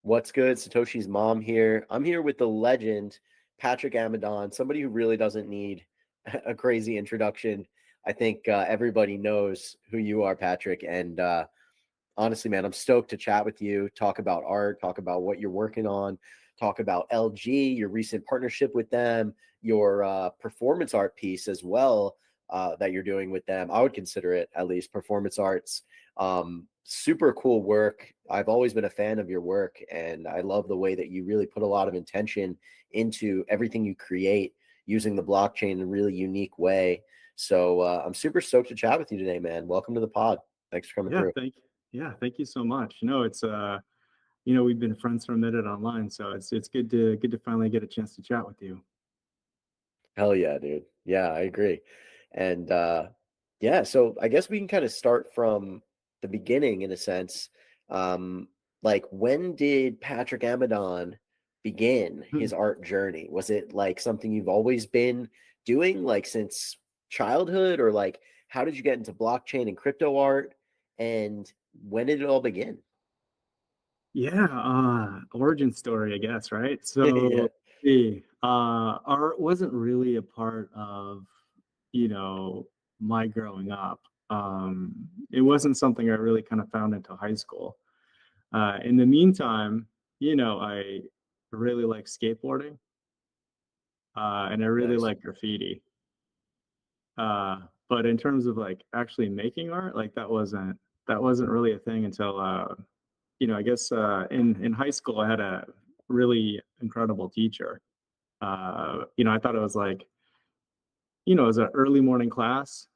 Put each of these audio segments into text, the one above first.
What's good? Satoshi's mom here. I'm here with the legend, Patrick Amadon, somebody who really doesn't need a crazy introduction. I think everybody knows who you are, Patrick. And honestly, man, I'm stoked to chat with you, talk about art, talk about what you're working on, talk about LG, your recent partnership with them, your performance art piece as well that you're doing with them. I would consider it at least performance arts. Super cool work. I've always been a fan of your work, and I love the way that you really put a lot of intention into everything you create using the blockchain in a really unique way. So I'm super stoked to chat with you today, man. Welcome to the pod. Thanks for coming Yeah, through. thank you so much. It's we've been friends for a minute online, so it's good to finally get a chance to chat with you. Hell yeah, dude. Yeah, I agree. And yeah, so I guess we can kind of start from the beginning in a sense. Um, like when did Patrick Amadon begin his art journey? Was it like something you've always been doing like since childhood, or like how did you get into blockchain and crypto art, and when did it all begin? Yeah, origin story, I guess, right? Yeah. So, art wasn't really a part of, you know, my growing up. It wasn't something I really kind of found until high school. In the meantime, I really like skateboarding, and I really Nice. like graffiti. But in terms of like actually making art, like that wasn't really a thing until I guess in high school I had a really incredible teacher. I thought it was like, it was an early morning class.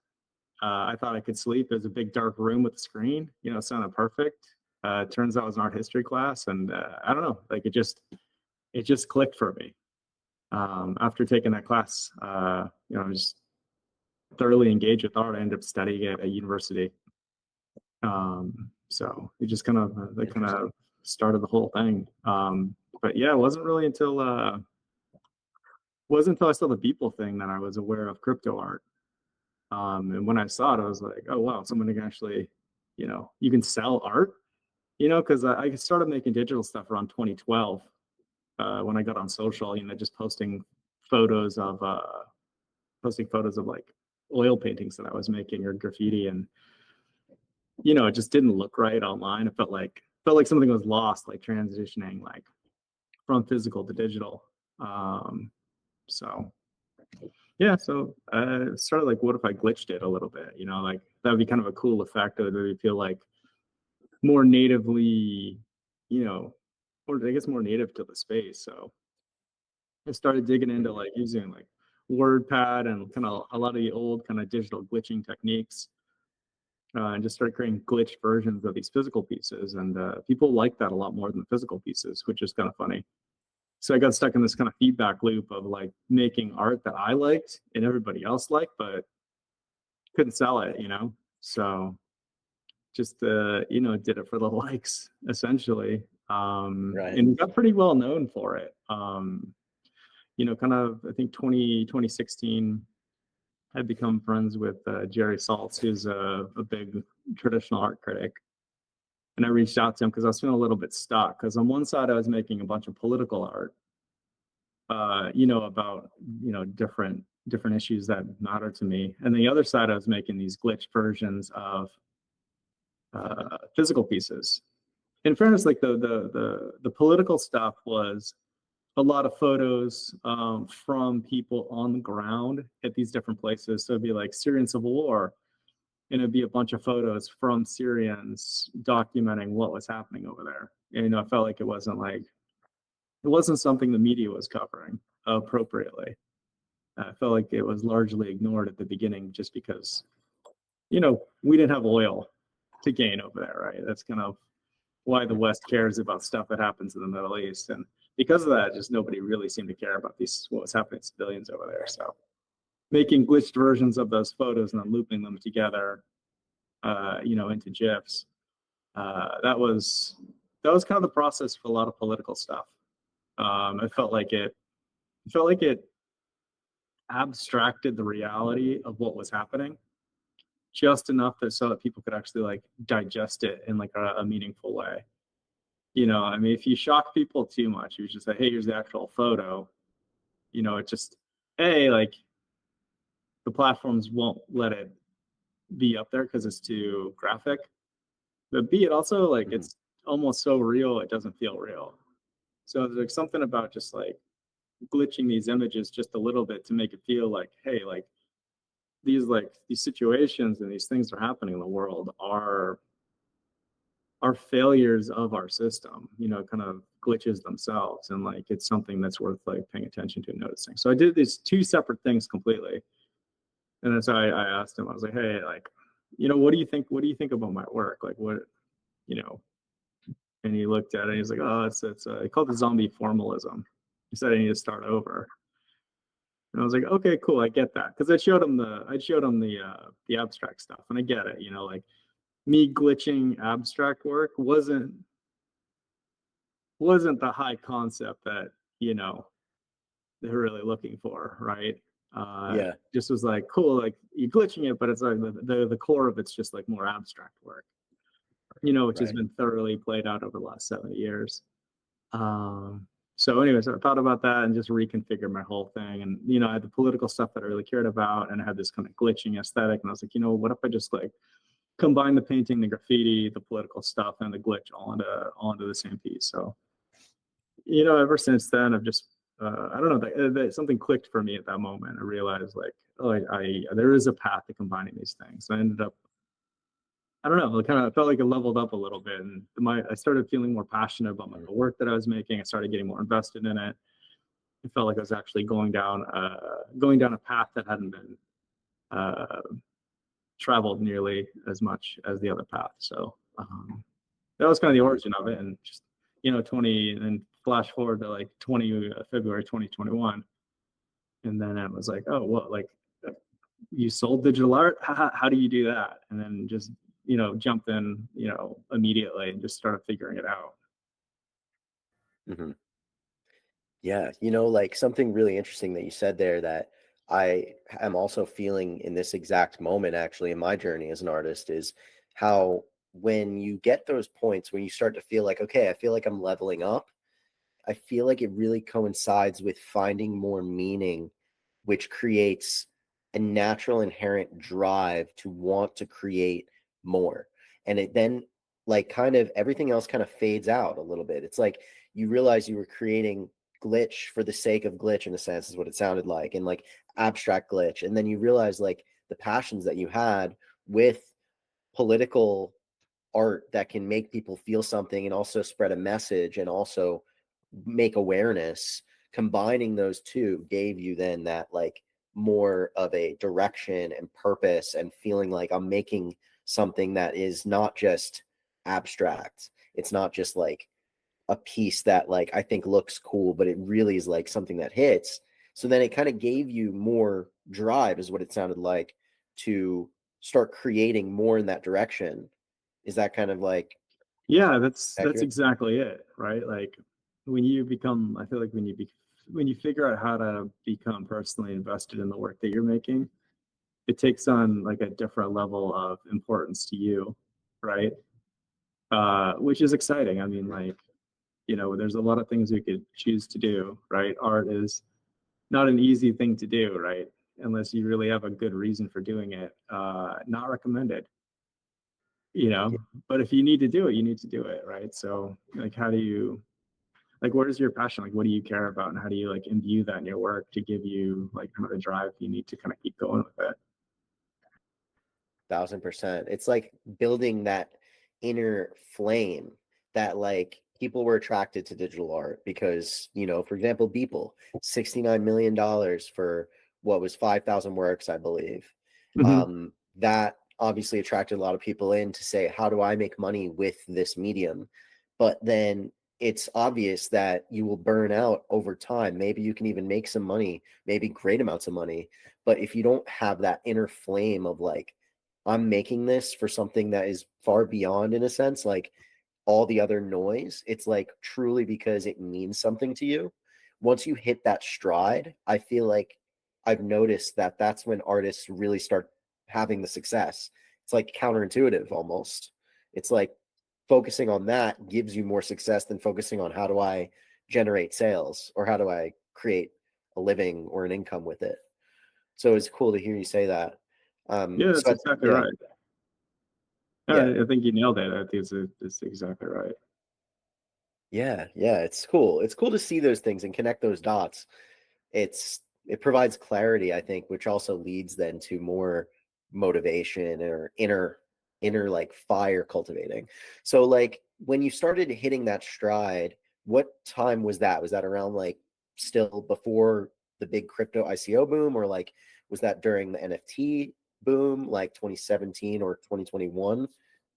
I thought I could sleep. It was a big dark room with a screen. It sounded perfect. It turns out it was an art history class, and I don't know, like it just clicked for me. After taking that class, I was thoroughly engaged with art. I ended up studying at a university. So it just kind of that kind Interesting. of started the whole thing. But yeah, it wasn't until I saw the Beeple thing that I was aware of crypto art. And when I saw it, I was like, oh wow, someone can actually, you can sell art. Because I started making digital stuff around 2012 when I got on social. Just posting photos of like oil paintings that I was making or graffiti, and it just didn't look right online. It felt like something was lost, like transitioning like from physical to digital. So yeah, so started like, what if I glitched it a little bit? Like that would be kind of a cool effect. It would really feel like more natively, you know, or I guess more native to the space. So I started digging into like using like WordPad and kind of a lot of the old kind of digital glitching techniques, and just started creating glitched versions of these physical pieces. And people like that a lot more than the physical pieces, which is kind of funny. So I got stuck in this kind of feedback loop of like making art that I liked and everybody else liked, but couldn't sell it. So just did it for the likes essentially. Right. And got pretty well known for it. Kind of, I think 2016, I'd become friends with Jerry Saltz, who's a big traditional art critic. And I reached out to him because I was feeling a little bit stuck. Because on one side, I was making a bunch of political art, about different issues that matter to me. And the other side, I was making these glitched versions of physical pieces. In fairness, like the political stuff was a lot of photos from people on the ground at these different places. So it'd be like Syrian civil war, and it'd be a bunch of photos from Syrians documenting what was happening over there. And I felt like it wasn't something the media was covering appropriately. I felt like it was largely ignored at the beginning just because, we didn't have oil to gain over there, right? That's kind of why the West cares about stuff that happens in the Middle East. And because of that, just nobody really seemed to care about what was happening to civilians over there. So making glitched versions of those photos and then looping them together, into GIFs, that was kind of the process for a lot of political stuff. It felt like it abstracted the reality of what was happening just enough so that people could actually like digest it in like a meaningful way. You know, I mean, if you shock people too much, you just say, hey, here's the actual photo, you know, it just, A, like the platforms won't let it be up there because it's too graphic. But B, it also like Mhm. it's almost so real it doesn't feel real. So there's like something about just like glitching these images just a little bit to make it feel like, hey, like these situations and these things that are happening in the world are failures of our system, you know, kind of glitches themselves. And like it's something that's worth like paying attention to and noticing. So I did these two separate things completely. And then so I asked him, I was like, hey, like, you know, what do you think about my work? Like what, you know, and he looked at it and he's like, oh, it's he called it zombie formalism. He said I need to start over. And I was like, okay, cool, I get that. Because I showed him the abstract stuff and I get it, you know, like me glitching abstract work wasn't the high concept that, you know, they're really looking for, right? Yeah, Just was like, cool, like you're glitching it, but it's like the core of it's just like more abstract work, you know, which has right. been thoroughly played out over the last 70 years. Um, so anyways, I thought about that and just reconfigured my whole thing. And, you know, I had the political stuff that I really cared about and I had this kind of glitching aesthetic. And I was like, you know, what if I just like combine the painting, the graffiti, the political stuff, and the glitch all into the same piece. So, you know, ever since then, I've just, I don't know, something clicked for me at that moment. I realized like, oh, there is a path to combining these things. I ended up, I don't know, it kind of felt like it leveled up a little bit, and I started feeling more passionate about the work that I was making. I started getting more invested in it. It felt like I was actually going down a path that hadn't been uh, traveled nearly as much as the other path. So that was kind of the Mhm. origin of it, and just, you know, 20, and then flash forward to like 20 February 2021, and then it was like, oh, what, like you sold digital art? How do you do that? And then just, you know, jumped in, you know, immediately and just started figuring it out. Mhm. Yeah, like something really interesting that you said there that I am also feeling in this exact moment, actually, in my journey as an artist, is how when you get those points when you start to feel like, okay, I feel like I'm leveling up, I feel like it really coincides with finding more meaning, which creates a natural inherent drive to want to create more. And it then, like, kind of everything else kind of fades out a little bit. It's like you realize you were creating glitch for the sake of glitch, in a sense, is what it sounded like, and like abstract glitch. And then you realize like the passions that you had with political art that can make people feel something and also spread a message and also make awareness, combining those two gave you then that like more of a direction and purpose and feeling like I'm making something that is not just abstract. It's not just like a piece that like I think looks cool, but it really is like something that hits. So then it kind of gave you more drive, is what it sounded like, to start creating more in that direction. Is that kind of like Yeah, that's accurate? exactly it, right? Like when you become, I feel like when you figure out how to become personally invested in the work that you're making, it takes on like a different level of importance to you, right? Which is exciting. I mean, like, you know, there's a lot of things we could choose to do, right? Art is not an easy thing to do, right? Unless you really have a good reason for doing it. Not recommended, you Yeah, know, but if you need to do it, you need to do it, right? So like, how do you, like, what is your passion? Like, what do you care about? And how do you like imbue that in your work to give you like kind of the drive you need to kind of keep going with it? 1000%. It's like building that inner flame that like people were attracted to digital art because, for example, Beeple, $69 million for what was 5,000 works, I believe. Mm-hmm. That obviously attracted a lot of people in to say, how do I make money with this medium? But then it's obvious that you will burn out over time. Maybe you can even make some money, maybe great amounts of money. But if you don't have that inner flame of like, I'm making this for something that is far beyond, in a sense, like all the other noise. It's like truly because it means something to you. Once you hit that stride, I feel like I've noticed that that's when artists really start having the success. It's like counterintuitive almost. It's like focusing on that gives you more success than focusing on how do I generate sales or how do I create a living or an income with it. So it's cool to hear you say that. Yeah, that's So exactly yeah, right. yeah, I think you nailed it. I think it's exactly right. yeah, yeah. It's cool. It's cool to see those things and connect those dots. It provides clarity, I think, which also leads then to more motivation or inner like fire cultivating. So like when you started hitting that stride, what time was that? Was that around like still before the big crypto ICO boom, or like was that during the NFT boom, like 2017 or 2021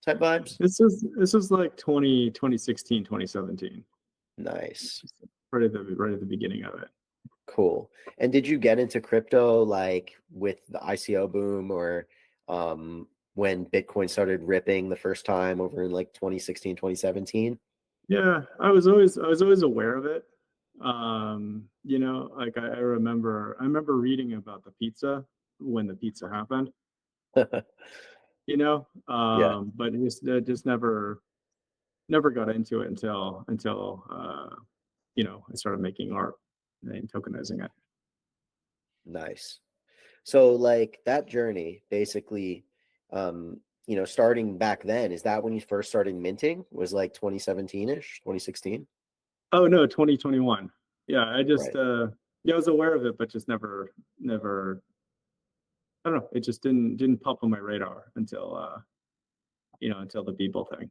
type vibes? This is like 2016, 2017. Nice. Right at the beginning of it. Cool. And did you get into crypto like with the ICO boom or when Bitcoin started ripping the first time over in like 2016, 2017? Yeah, I was always aware of it. Like I remember reading about the pizza when the pizza happened, Yeah, but it just never got into it until I started making art and tokenizing it. nice. So like that journey basically starting back then, is that when you first started minting? Was like 2017-ish, 2016? Oh no, 2021. Yeah, Right. I was aware of it, but just never I don't know, it just didn't pop on my radar until the people thing.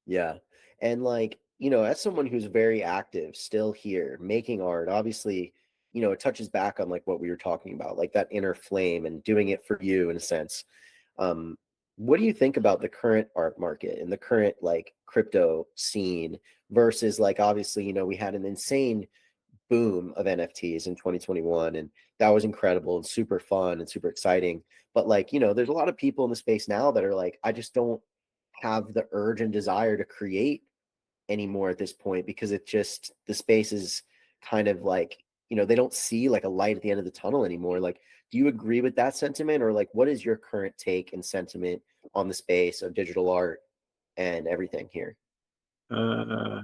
Yeah. And like, as someone who's very active still here making art, obviously, it touches back on like what we were talking about, like that inner flame and doing it for you in a sense. Um, what do you think about the current art market and the current like crypto scene versus like obviously, we had an insane boom of NFTs in 2021 and that was incredible and super fun and super exciting. But like, there's a lot of people in the space now that are like, I just don't have the urge and desire to create anymore at this point because it just the space is kind of like they don't see like a light at the end of the tunnel anymore. Like, do you agree with that sentiment, or like what is your current take and sentiment on the space of digital art and everything here? Uh,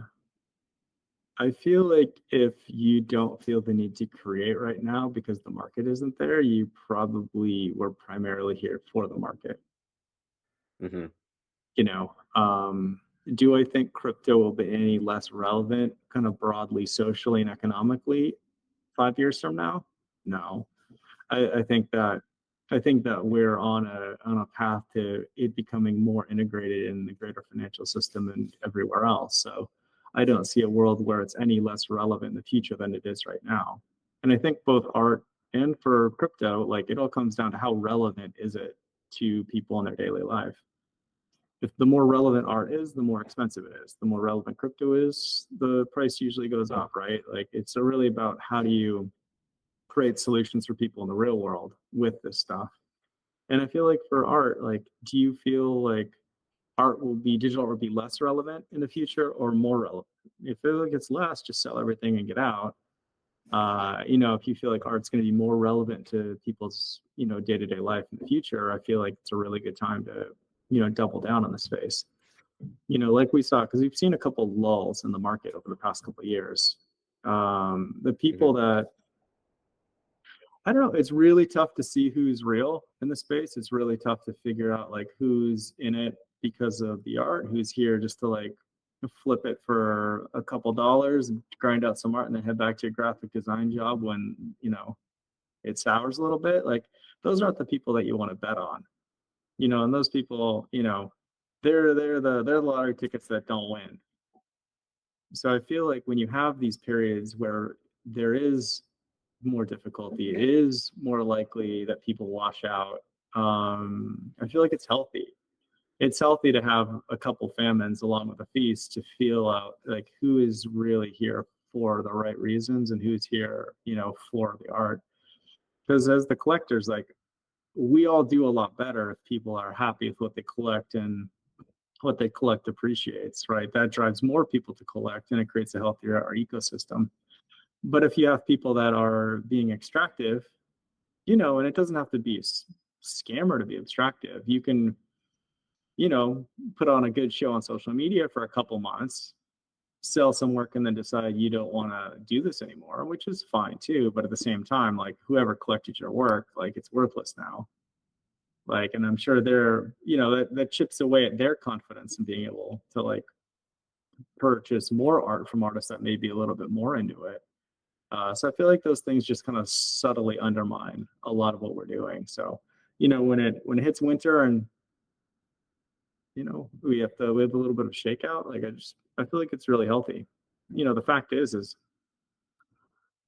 I feel like if you don't feel the need to create right now because the market isn't there, you probably were primarily here for the market. Hmm. You know, do I think crypto will be any less relevant, kind of broadly, socially, and economically 5 years from now? No. I think that we're on a path to it becoming more integrated in the greater financial system and everywhere else. So I don't see a world where it's any less relevant in the future than it is right now. And I think both art and for crypto, like it all comes down to how relevant is it to people in their daily life. If the more relevant art is, the more expensive it is. The more relevant crypto is, the price usually goes up, right? Like it's really about how do you create solutions for people in the real world with this stuff. And I feel like for art, like, do you feel like digital art will be less relevant in the future or more relevant? If it like it's less, just sell everything and get out. If you feel like art's going to be more relevant to people's, day-to-day life in the future, I feel like it's a really good time to, double down on the space. Like we saw, because we've seen a couple lulls in the market over the past couple of years. The Hmm. people that I don't know. It's really tough to see who's real in the space. It's really tough to figure out like who's in it because of the art, who's here just to like flip it for a couple dollars and grind out some art and then head back to your graphic design job when, it sours a little bit. Like those aren't the people that you want to bet on. And those people, they're the lottery tickets that don't win. So I feel like when you have these periods where there is more difficulty, it is more likely that people wash out. I feel like it's healthy. It's healthy to have a couple famines along with a feast to feel out like who is really here for the right reasons and who's here, for the art. Because as the collectors, like we all do a lot better if people are happy with what they collect and what they collect appreciates, right? That drives more people to collect and it creates a healthier art ecosystem. But if you have people that are being extractive, and it doesn't have to be a scammer to be extractive. You can put on a good show on social media for a couple months, sell some work, and then decide you don't want to do this anymore, which is fine too. But at the same time, like, whoever collected your work, like, it's worthless now. Like, and I'm sure they're, that chips away at their confidence in being able to like purchase more art from artists that may be a little bit more into it. So I feel like those things just kind of subtly undermine a lot of what we're doing. So, when it hits winter and we have a little bit of shakeout, like, I feel like it's really healthy. The fact is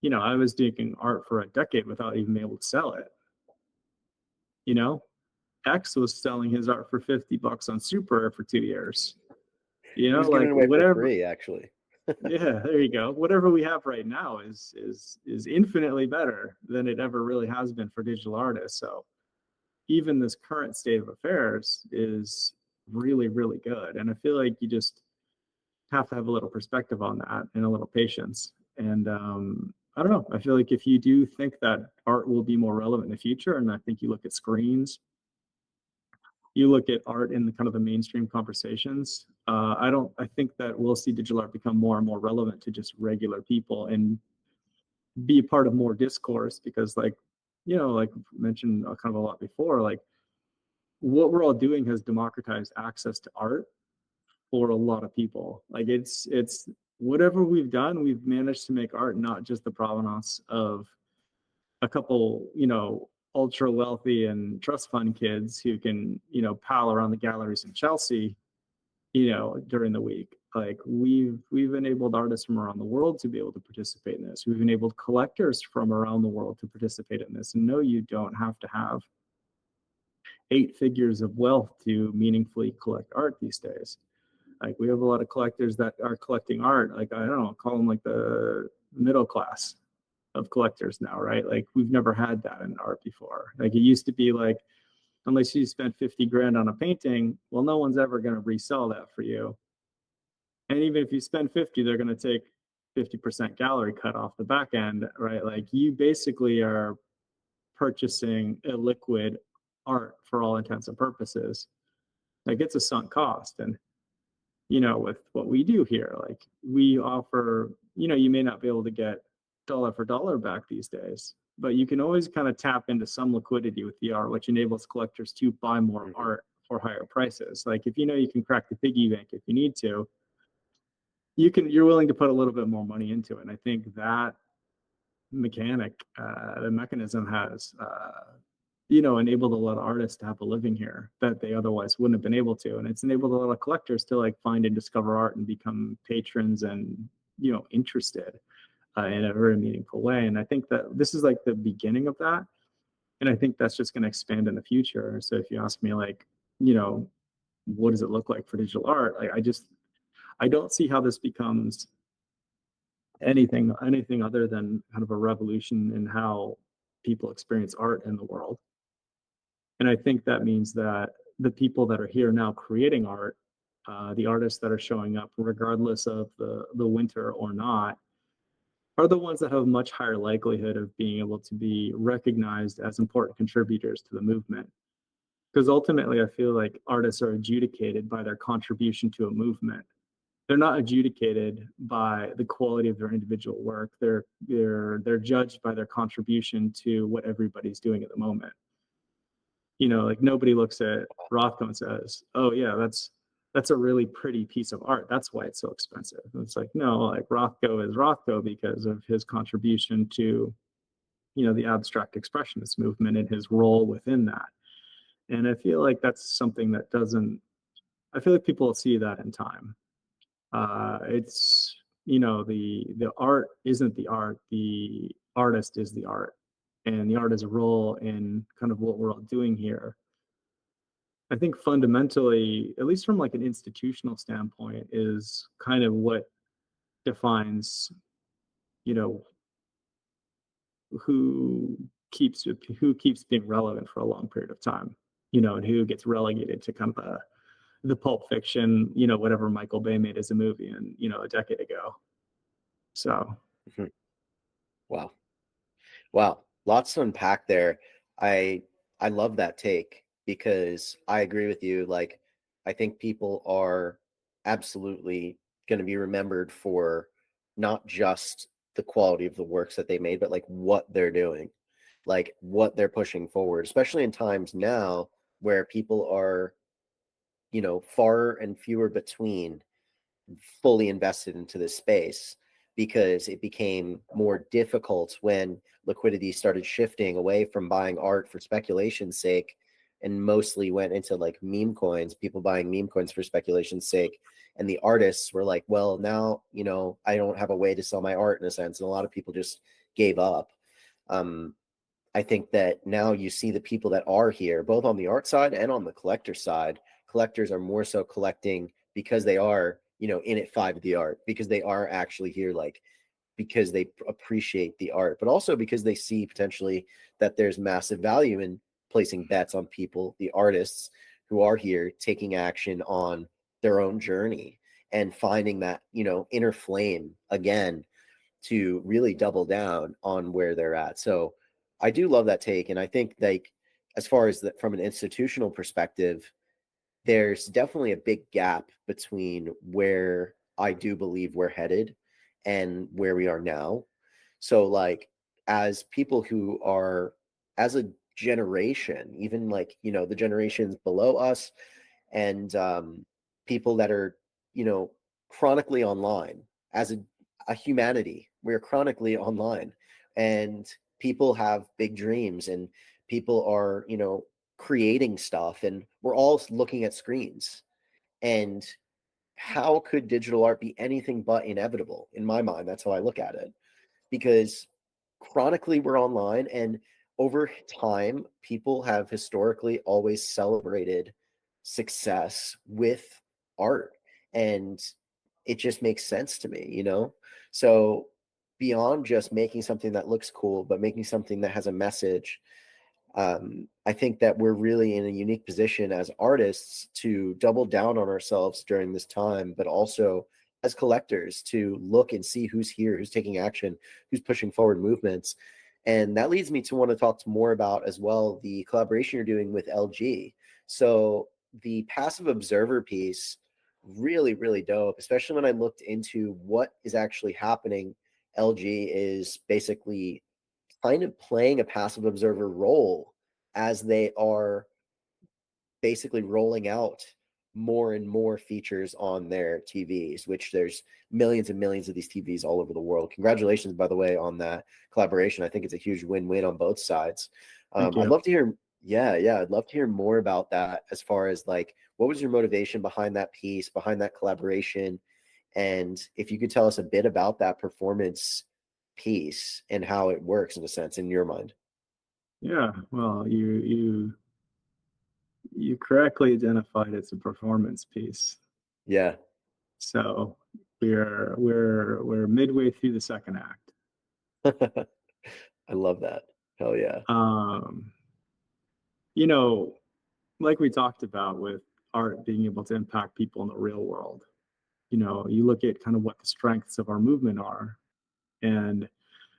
I was doing art for a decade without even being able to sell it. X was selling his art for $50 on Super for 2 years. He was Like, giving it away for whatever. free, actually. Yeah, there you go. Whatever we have right now is infinitely better than it ever really has been for digital artists. So even this current state of affairs is really, really good. And I feel like you just have to have a little perspective on that and a little patience. And I don't know. I feel like if you do think that art will be more relevant in the future, and I think you look at screens, you look at art in the kind of the mainstream conversations, I think that we'll see digital art become more and more relevant to just regular people and be a part of more discourse, because like mentioned kind of a lot before, like, what we're all doing has democratized access to art for a lot of people. Like, it's whatever we've done, we've managed to make art not just the provenance of a couple, ultra wealthy and trust fund kids who can, pal around the galleries in Chelsea, during the week. Like, we've enabled artists from around the world to be able to participate in this. We've enabled collectors from around the world to participate in this. And no, you don't have to have 8 figures of wealth to meaningfully collect art these days. Like, we have a lot of collectors that are collecting art, like, I don't know, call them like the middle class of collectors now, right? Like, we've never had that in art before. Like, it used to be like, unless you spent 50 grand on a painting, well, no one's ever going to resell that for you. And even if you spend 50, they're going to take 50% gallery cut off the back end, right? Like, you basically are purchasing a liquid art for all intents and purposes. Like, it's a sunk cost. And with what we do here, like, we offer, you may not be able to get dollar for dollar back these days, but you can always kind of tap into some liquidity with the art, which enables collectors to buy more art for higher prices. Like, if you can crack the piggy bank if you need to, you're willing to put a little bit more money into it. And I think that the mechanism has enabled a lot of artists to have a living here that they otherwise wouldn't have been able to. And it's enabled a lot of collectors to like find and discover art and become patrons and, interested in a very meaningful way. And I think that this is like the beginning of that. And I think that's just going to expand in the future. So if you ask me, like, what does it look like for digital art? Like, I don't see how this becomes anything other than kind of a revolution in how people experience art in the world. And I think that means that the people that are here now creating art, the artists that are showing up, regardless of the winter or not, are the ones that have a much higher likelihood of being able to be recognized as important contributors to the movement. Because ultimately, I feel like artists are adjudicated by their contribution to a movement. They're not adjudicated by the quality of their individual work. They're judged by their contribution to what everybody's doing at the moment. Like, nobody looks at Rothko and says, "Oh yeah, that's a really pretty piece of art. That's why it's so expensive." And it's like, no, like, Rothko is Rothko because of his contribution to, the abstract expressionist movement and his role within that. And I feel like that's something that I feel like people will see that in time. It's, the art isn't the art, the artist is the art. And the artist's role in kind of what we're all doing here, I think fundamentally, at least from like an institutional standpoint, is kind of what defines, who keeps being relevant for a long period of time, and who gets relegated to kind of the Pulp Fiction, whatever Michael Bay made as a movie and, a decade ago. So. Wow. Lots to unpack there. I love that take because I agree with you. Like, I think people are absolutely going to be remembered for not just the quality of the works that they made, but like what they're doing, like what they're pushing forward, especially in times now where people are, far and fewer between fully invested into this space, because it became more difficult when liquidity started shifting away from buying art for speculation's sake and mostly went into like meme coins, people buying meme coins for speculation's sake. And the artists were like, well, now, I don't have a way to sell my art in a sense. And a lot of people just gave up. I think that now you see the people that are here, both on the art side and on the collector side. Collectors are more so collecting because they are, in it five of the art, because they are actually here, like, because they appreciate the art, but also because they see potentially that there's massive value in placing bets on people, the artists who are here taking action on their own journey and finding that, inner flame again to really double down on where they're at. So I do love that take. And I think, like, as far as from an institutional perspective, there's definitely a big gap between where I do believe we're headed and where we are now. So, like, as people who are, as a generation, even like, the generations below us, and people that are, chronically online, as a humanity, we're chronically online, and people have big dreams, and people are, creating stuff, and we're all looking at screens. And how could digital art be anything but inevitable? In my mind, that's how I look at it, because chronically we're online, and over time people have historically always celebrated success with art, and it just makes sense to me, so beyond just making something that looks cool, but making something that has a message, I think that we're really in a unique position as artists to double down on ourselves during this time, but also as collectors to look and see who's here, who's taking action, who's pushing forward movements. And that leads me to want to talk more about as well the collaboration you're doing with LG. So the passive observer piece, really, really dope, especially when I looked into what is actually happening. LG is basically kind of playing a passive observer role as they are basically rolling out more and more features on their TVs, which there's millions and millions of these TVs all over the world. Congratulations, by the way, on that collaboration. I think it's a huge win-win on both sides. Thank I'd you. love to hear, yeah, I'd love to hear more about that, as far as like, what was your motivation behind that piece, behind that collaboration? And if you could tell us a bit about that performance piece and how it works in a sense in your mind. Yeah, well, you correctly identified it's a performance piece. Yeah. So we're midway through the second act. I love that. Hell yeah. Um, you know, like we talked about with art being able to impact people in the real world. You look at kind of what the strengths of our movement are, and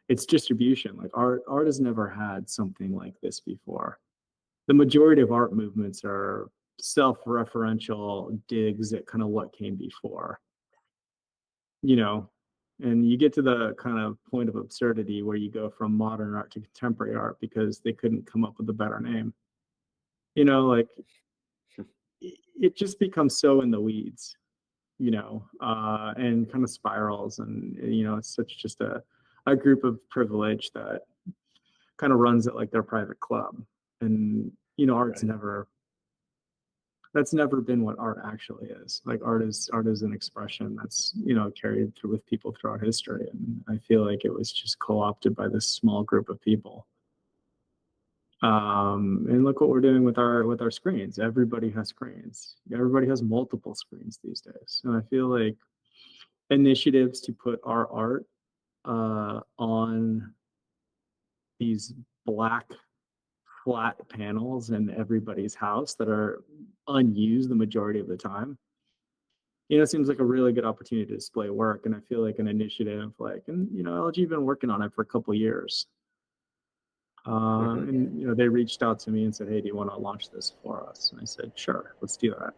its distribution. Like art has never had something like this before. The majority of art movements are self-referential digs at kind of what came before, you know, and you get to the kind of point of absurdity where you go from modern art to contemporary art because they couldn't come up with a better name. Like it just becomes so in the weeds, and kind of spirals. And, it's such just a group of privilege that kind of runs it like their private club. And, art's Right. that's never been what art actually is. Like art is an expression that's, carried through with people throughout history. And I feel like it was just co-opted by this small group of people. And look what we're doing with our screens. Everybody has screens. Everybody has multiple screens these days. And I feel like initiatives to put our art on these black flat panels in everybody's house that are unused the majority of the time, it seems like a really good opportunity to display work. And I feel like an initiative and LG been working on it for a couple of years. Mhm. And they reached out to me and said, hey, do you want to launch this for us? And I said, sure, let's do that.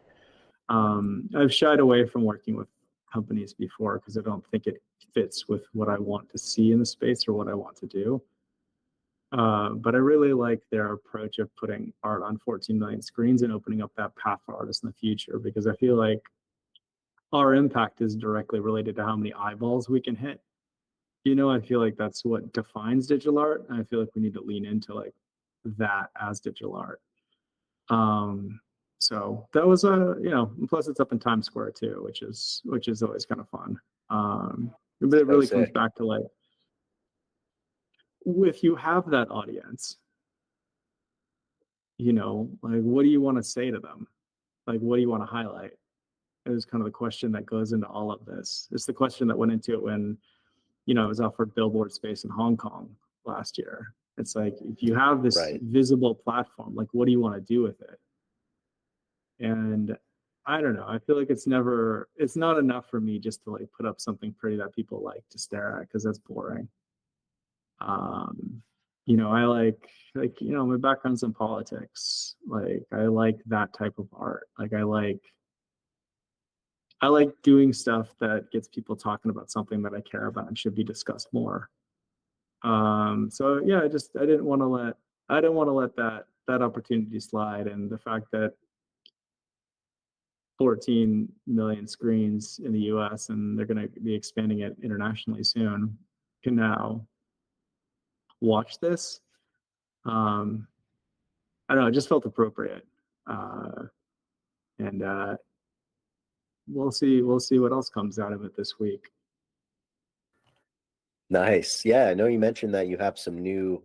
I've shied away from working with companies before because I don't think it fits with what I want to see in the space or what I want to do. But I really like their approach of putting art on 14 million screens and opening up that path for artists in the future, because I feel like our impact is directly related to how many eyeballs we can hit. I feel like that's what defines digital art, and I feel like we need to lean into like that as digital art. So that was plus it's up in Times Square too, which is always kind of fun. But it really comes back to like, if you have that audience, like what do you want to say to them? Like what do you want to highlight? It was kind of the question that goes into all of this. It's the question that went into it when, I was offered billboard space in Hong Kong last year. It's like, if you have this visible platform, like what do you want to do with it? And I don't know. I feel like it's not enough for me just to like put up something pretty that people like to stare at, because that's boring. I like my background's in politics. Like I like that type of art. Like I like doing stuff that gets people talking about something that I care about and should be discussed more. So yeah, I didn't want to let that opportunity slide, and the fact that 14 million screens in the US, and they're going to be expanding it internationally soon, can now watch this. I don't know, it just felt appropriate. And we'll see what else comes out of it this week. Nice. Yeah, I know you mentioned that you have some new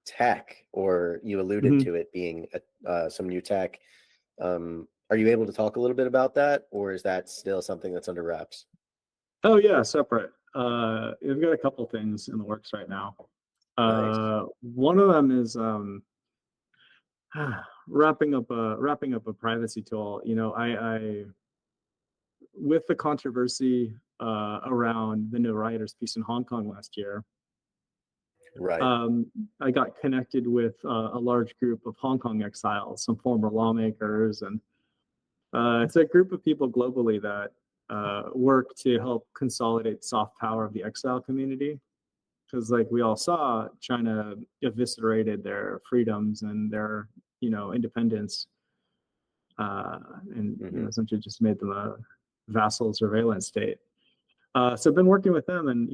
tech, or you alluded to it being some new tech. Are you able to talk a little bit about that, or is that still something that's under wraps? Oh yeah, separate. We've got a couple things in the works right now. Nice. One of them is wrapping up a privacy tool. I with the controversy around the No Rioters piece in Hong Kong last year, Right. I got connected with a large group of Hong Kong exiles, some former lawmakers, and it's a group of people globally that work to help consolidate soft power of the exile community. Because like we all saw, China eviscerated their freedoms and their independence, and essentially just made them a vassal surveillance state. So I've been working with them, and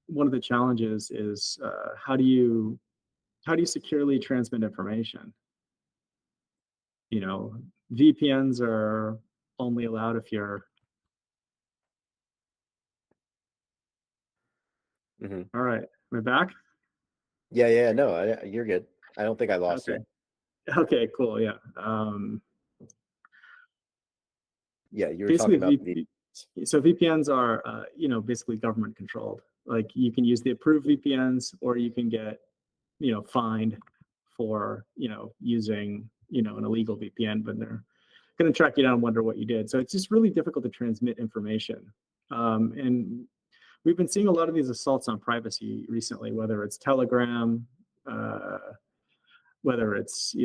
one of the challenges is how do you securely transmit information? VPNs are only allowed if you're all right. We're back. Yeah. No, you're good. I don't think I lost you. Okay, cool. Yeah. Yeah, you were talking about so VPNs are basically government controlled. Like you can use the approved VPNs, or you can get fined for using an illegal VPN, but they're going to track you down and wonder what you did. So it's just really difficult to transmit information. And we've been seeing a lot of these assaults on privacy recently, whether it's Telegram, whether it's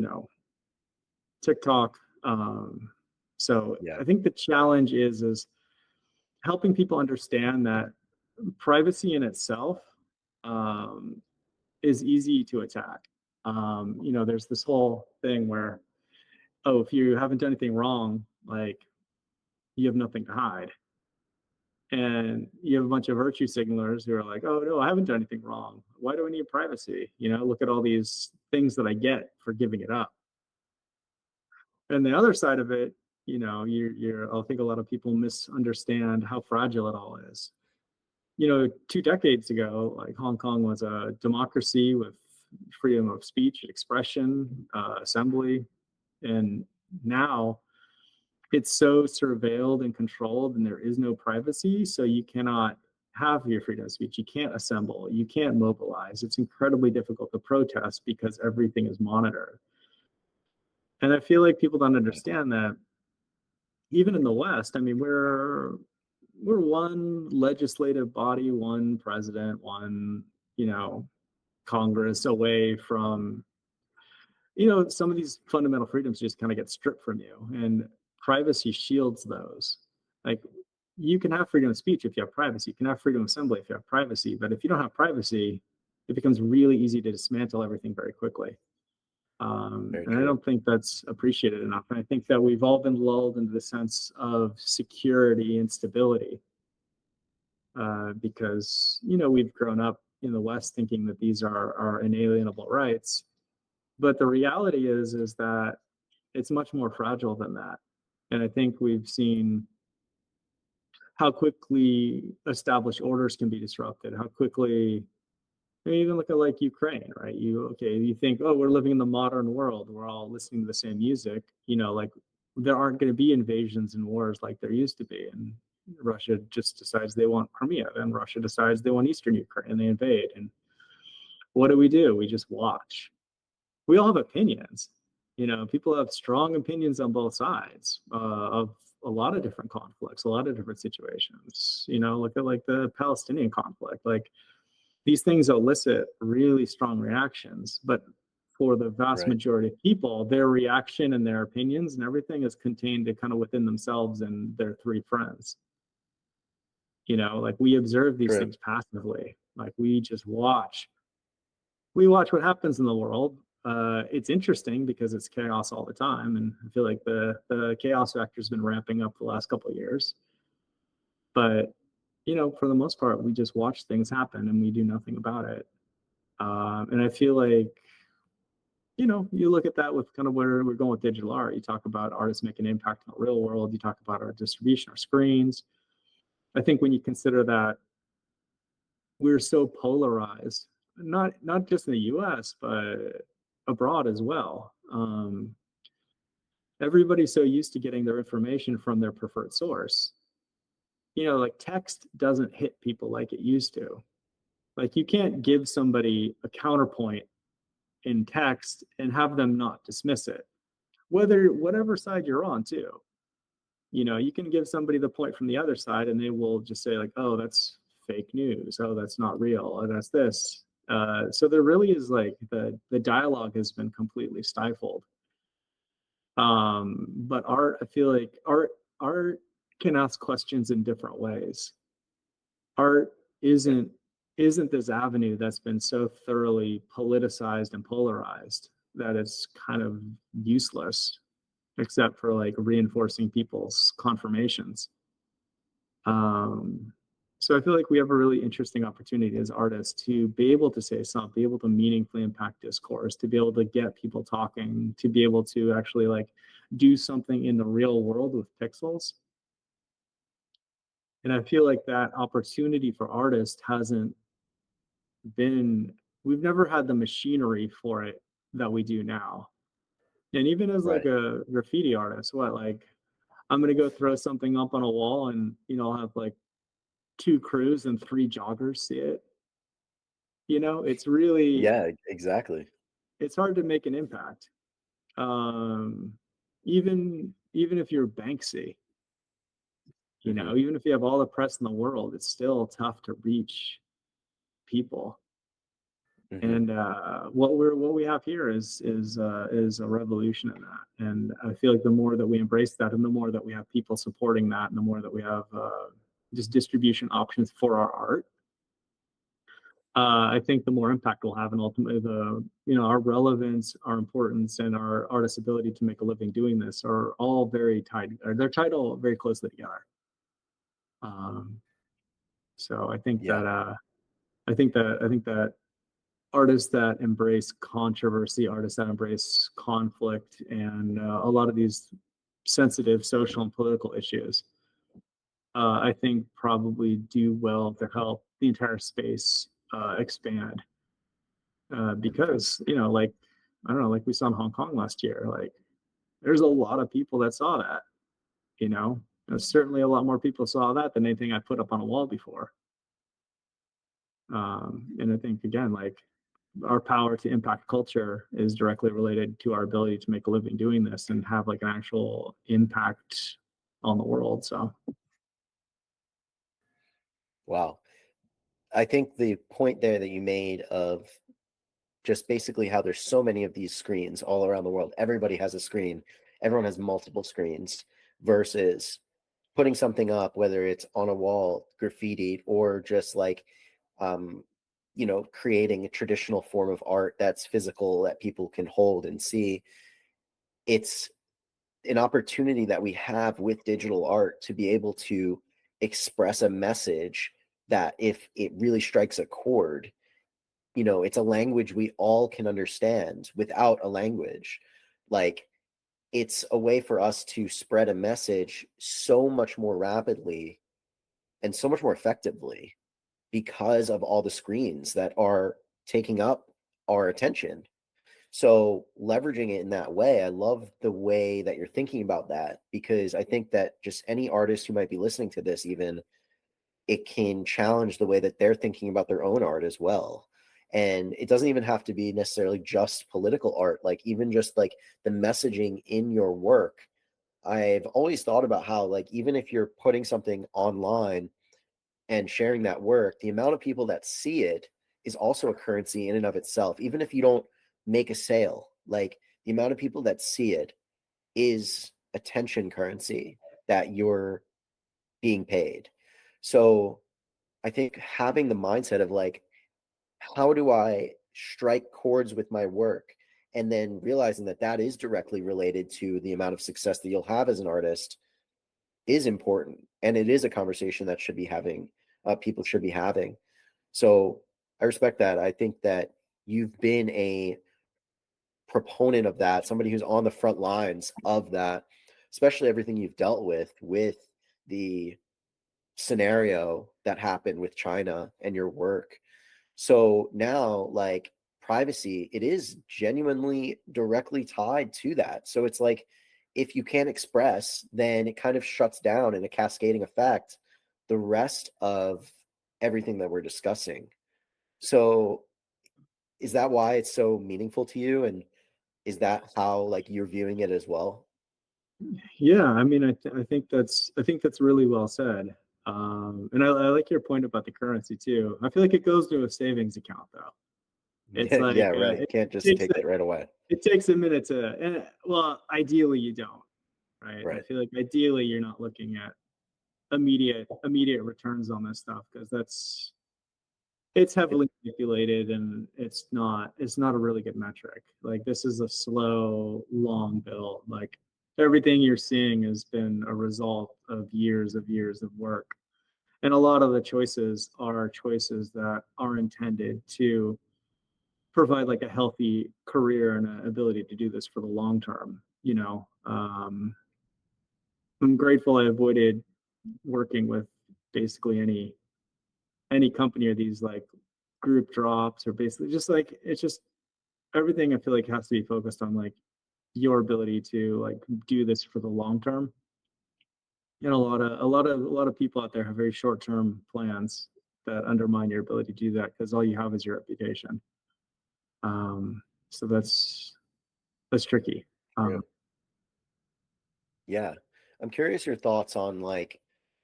TikTok. So I think the challenge is helping people understand that privacy in itself is easy to attack. There's this whole thing where, if you haven't done anything wrong, like you have nothing to hide. And you have a bunch of virtue signalers who are like, oh no, I haven't done anything wrong. Why do I need privacy? Look at all these things that I get for giving it up. And the other side of it, I think a lot of people misunderstand how fragile it all is. 2 decades ago, like Hong Kong was a democracy with freedom of speech, expression, assembly. And now it's so surveilled and controlled, and there is no privacy. So you cannot have your freedom of speech. You can't assemble. You can't mobilize. It's incredibly difficult to protest because everything is monitored. And I feel like people don't understand that even in the West, I mean, we're one legislative body, one president, one, Congress away from, some of these fundamental freedoms just kind of get stripped from you. And privacy shields those. Like, you can have freedom of speech if you have privacy. You can have freedom of assembly if you have privacy. But if you don't have privacy, it becomes really easy to dismantle everything very quickly. Very And I true. don't think that's appreciated enough. And I think that we've all been lulled into the sense of security and stability because, you know, we've grown up in the West thinking that these are inalienable rights. But the reality is that it's much more fragile than that. And I think we've seen how quickly established orders can be disrupted, how quickly, I mean, even look at like Ukraine, right? You think, oh, we're living in the modern world. We're all listening to the same music. You know, like there aren't going to be invasions and wars like there used to be. And Russia just decides they want Crimea, and Russia decides they want Eastern Ukraine, and they invade. And what do? We just watch. We all have opinions. You know, people have strong opinions on both sides of a lot of different conflicts, a lot of different situations. You know, look at like the Palestinian conflict. Like, these things elicit really strong reactions, but for the vast Right. majority of people, their reaction and their opinions and everything is contained to kind of within themselves and their three friends. You know, like we observe these True. things passively. Like we just watch. We watch what happens in the world. It's interesting because it's chaos all the time, and I feel like the chaos factor has been ramping up the last couple of years. But you know, for the most part, we just watch things happen and we do nothing about it. And I feel like, you know, you look at that with kind of where we're going with digital art. You talk about artists making an impact in the real world. You talk about our distribution, our screens. I think when you consider that we're so polarized, not just in the U.S. but abroad as well. Everybody's so used to getting their information from their preferred source. You know, like text doesn't hit people like it used to. Like you can't give somebody a counterpoint in text and have them not dismiss it, whatever side you're on too. You know, you can give somebody the point from the other side and they will just say like, oh, that's fake news, oh, that's not real, oh, that's this. So there really is like the dialogue has been completely stifled. But art, I feel like art can ask questions in different ways. Art isn't this avenue that's been so thoroughly politicized and polarized that it's kind of useless except for like reinforcing people's confirmations. So I feel like we have a really interesting opportunity as artists to be able to say something, be able to meaningfully impact discourse, to be able to get people talking, to be able to actually like do something in the real world with pixels. And I feel like that opportunity for artists hasn't been, we've never had the machinery for it that we do now. And even as like Right. a graffiti artist, what, like I'm gonna go throw something up on a wall and, you know, I'll have like 2 crews and 3 joggers see it. You know, it's really, Yeah, exactly. it's hard to make an impact. Um, even if you're Banksy, you Hmm. know, even if you have all the press in the world, it's still tough to reach people. Hmm. And what we have here is a revolution in that. And I feel like the more that we embrace that, and the more that we have people supporting that, and the more that we have just distribution options for our art, I think the more impact we'll have, and ultimately the, you know, our relevance, our importance, and our artist's ability to make a living doing this are all very tied. Or they're tied all very closely together. Um, so Yeah. I think that artists that embrace controversy, artists that embrace conflict, and a lot of these sensitive social and political issues, I think probably do well to help the entire space expand. Because, you know, like, I don't know, like we saw in Hong Kong last year, like there's a lot of people that saw that, you know. Certainly a lot more people saw that than anything I put up on a wall before. And I think again, like our power to impact culture is directly related to our ability to make a living doing this and have like an actual impact on the world. So Wow. I think the point there that you made of just basically how there's so many of these screens all around the world. Everybody has a screen. Everyone has multiple screens. versus putting something up, whether it's on a wall, graffiti, or just like, creating a traditional form of art that's physical that people can hold and see. It's an opportunity that we have with digital art to be able to express a message that, if it really strikes a chord, it's a language we all can understand without a language. Like, it's a way for us to spread a message so much more rapidly and so much more effectively because of all the screens that are taking up our attention. So leveraging it in that way, I love the way that you're thinking about that, because I think that just any artist who might be listening to this, even, it can challenge the way that they're thinking about their own art as well. And it doesn't even have to be necessarily just political art, like even just like the messaging in your work. I've always thought about how, like, even if you're putting something online and sharing that work, the amount of people that see it is also a currency in and of itself. Even if you don't make a sale, like, the amount of people that see it is attention currency that you're being paid. So I think having the mindset of like, how do I strike chords with my work? And then realizing that that is directly related to the amount of success that you'll have as an artist is important. And it is a conversation that should be having, people should be having. So I respect that. I think that you've been a proponent of that, somebody who's on the front lines of that, especially everything you've dealt with the scenario that happened with China and your work. So now, like, privacy, it is genuinely directly tied to that. So it's like, if you can't express, then it kind of shuts down in a cascading effect the rest of everything that we're discussing. So is that why it's so meaningful to you? And is that how, like, you're viewing it as well? Yeah, I mean, I think that's really well said. And I like your point about the currency too. I feel like it goes to a savings account though. It's Yeah, like yeah, right. Can't just takes take that right away. it takes a minute to, and well, ideally you don't, right? I Right. feel like ideally you're not looking at immediate returns on this stuff because it's It, heavily manipulated and it's not a really good metric. Like this is a slow, long build. Like everything you're seeing has been a result of years of work. And a lot of the choices are choices that are intended to provide like a healthy career and an ability to do this for the long term. I'm grateful I avoided working with basically any company or these like group drops or basically just like it's just everything I feel like has to be focused on like your ability to like do this for the long term. And a lot of people out there have very short term plans that undermine your ability to do that because all you have is your reputation. So that's tricky. true. Um, Yeah. I'm curious your thoughts on like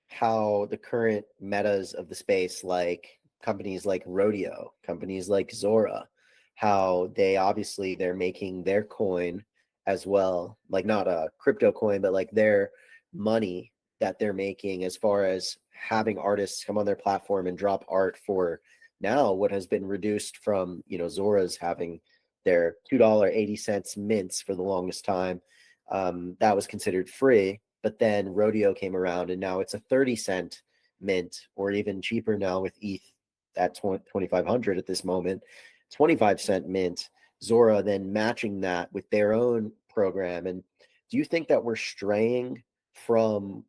how the current metas of the space, like companies like Rodeo, companies like Zora, how they're making their coin as well, like not a crypto coin, but like their money that they're making, as far as having artists come on their platform and drop art for now what has been reduced from, Zora's having their $2.80 mints for the longest time. That was considered free, but then Rodeo came around and now it's a 30-cent mint, or even cheaper now with ETH at 2,500 at this moment, 25-cent mint. Zora then matching that with their own program. And do you think that we're straying from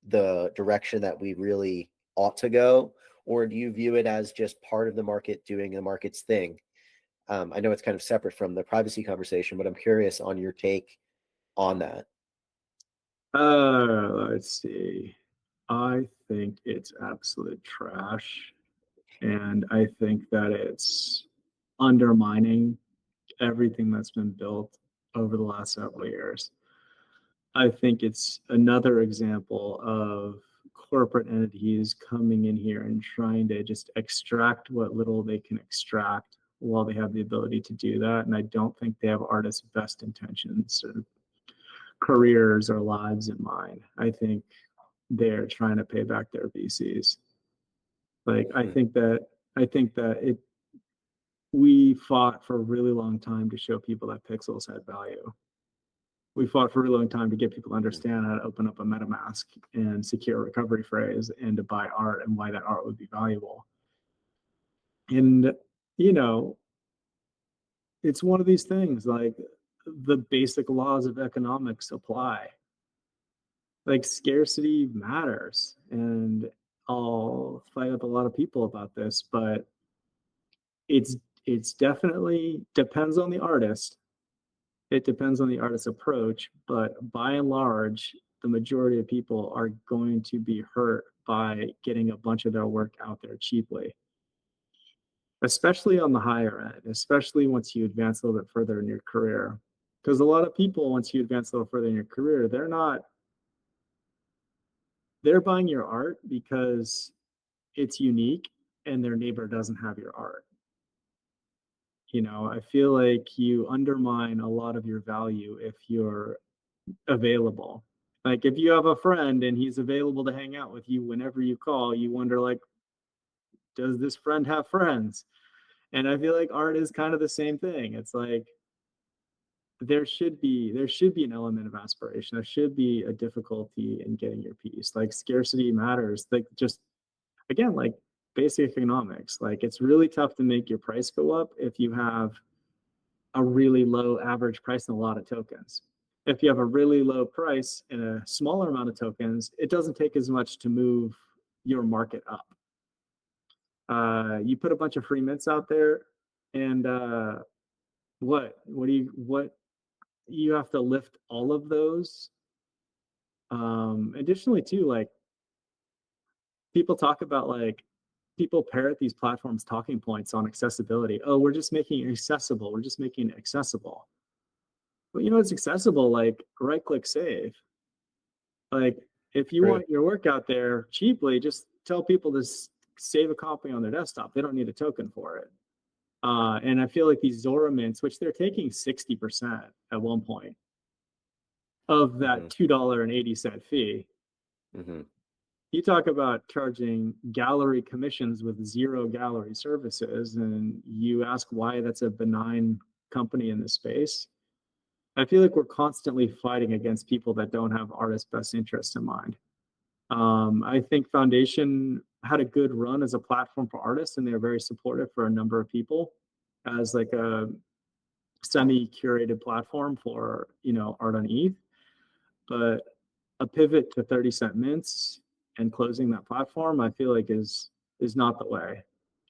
the direction that we really ought to go? Or do you view it as just part of the market doing the market's thing? I know it's kind of separate from the privacy conversation, but I'm curious on your take on that. let's see. I think it's absolute trash. And I think that it's undermining everything that's been built over the last several years. I think it's another example of corporate entities coming in here and trying to just extract what little they can extract while they have the ability to do that. And I don't think they have artists' best intentions. careers or lives in mind. I think they're trying to pay back their VCs. Like I think that it we fought for a really long time to show people that pixels had value. We fought for a really long time to get people to understand how to open up a MetaMask and secure a recovery phrase and to buy art and why that art would be valuable. And, you know, it's one of these things like the basic laws of economics apply. Like scarcity matters. And I'll fight with a lot of people about this, but it's definitely depends on the artist. It depends on the artist's approach, but by and large, the majority of people are going to be hurt by getting a bunch of their work out there cheaply, especially on the higher end, especially once you advance a little bit further in your career. Because a lot of people, once you advance a little further in your career, they're buying your art because it's unique and their neighbor doesn't have your art. You know, I feel like you undermine a lot of your value if you're available. Like if you have a friend and he's available to hang out with you whenever you call, you wonder like, does this friend have friends? And I feel like art is kind of the same thing. It's like there should be an element of aspiration. There should be a difficulty in getting your piece. Like scarcity matters. Like just again, like basic economics. Like it's really tough to make your price go up if you have a really low average price and a lot of tokens. If you have a really low price and a smaller amount of tokens, it doesn't take as much to move your market up. You put a bunch of free mints out there, and what you have to lift all of those. Additionally, too, like people talk about like people parrot these platforms talking points on accessibility. Oh, we're just making it accessible. We're just making it accessible. But you know, it's accessible. Like right click save. Like if you want your work out there cheaply, just tell people to save a copy on their desktop. They don't need a token for it. And I feel like these Zora mints, which they're taking 60% at one point of that $2.80 fee. You talk about charging gallery commissions with zero gallery services, and you ask why that's a benign company in this space. I feel like we're constantly fighting against people that don't have artists' best interests in mind. I think Foundation had a good run as a platform for artists, and they're very supportive for a number of people as like a semi-curated platform for, you know, art on ETH. But a pivot to 30-cent mints and closing that platform, I feel like is not the way.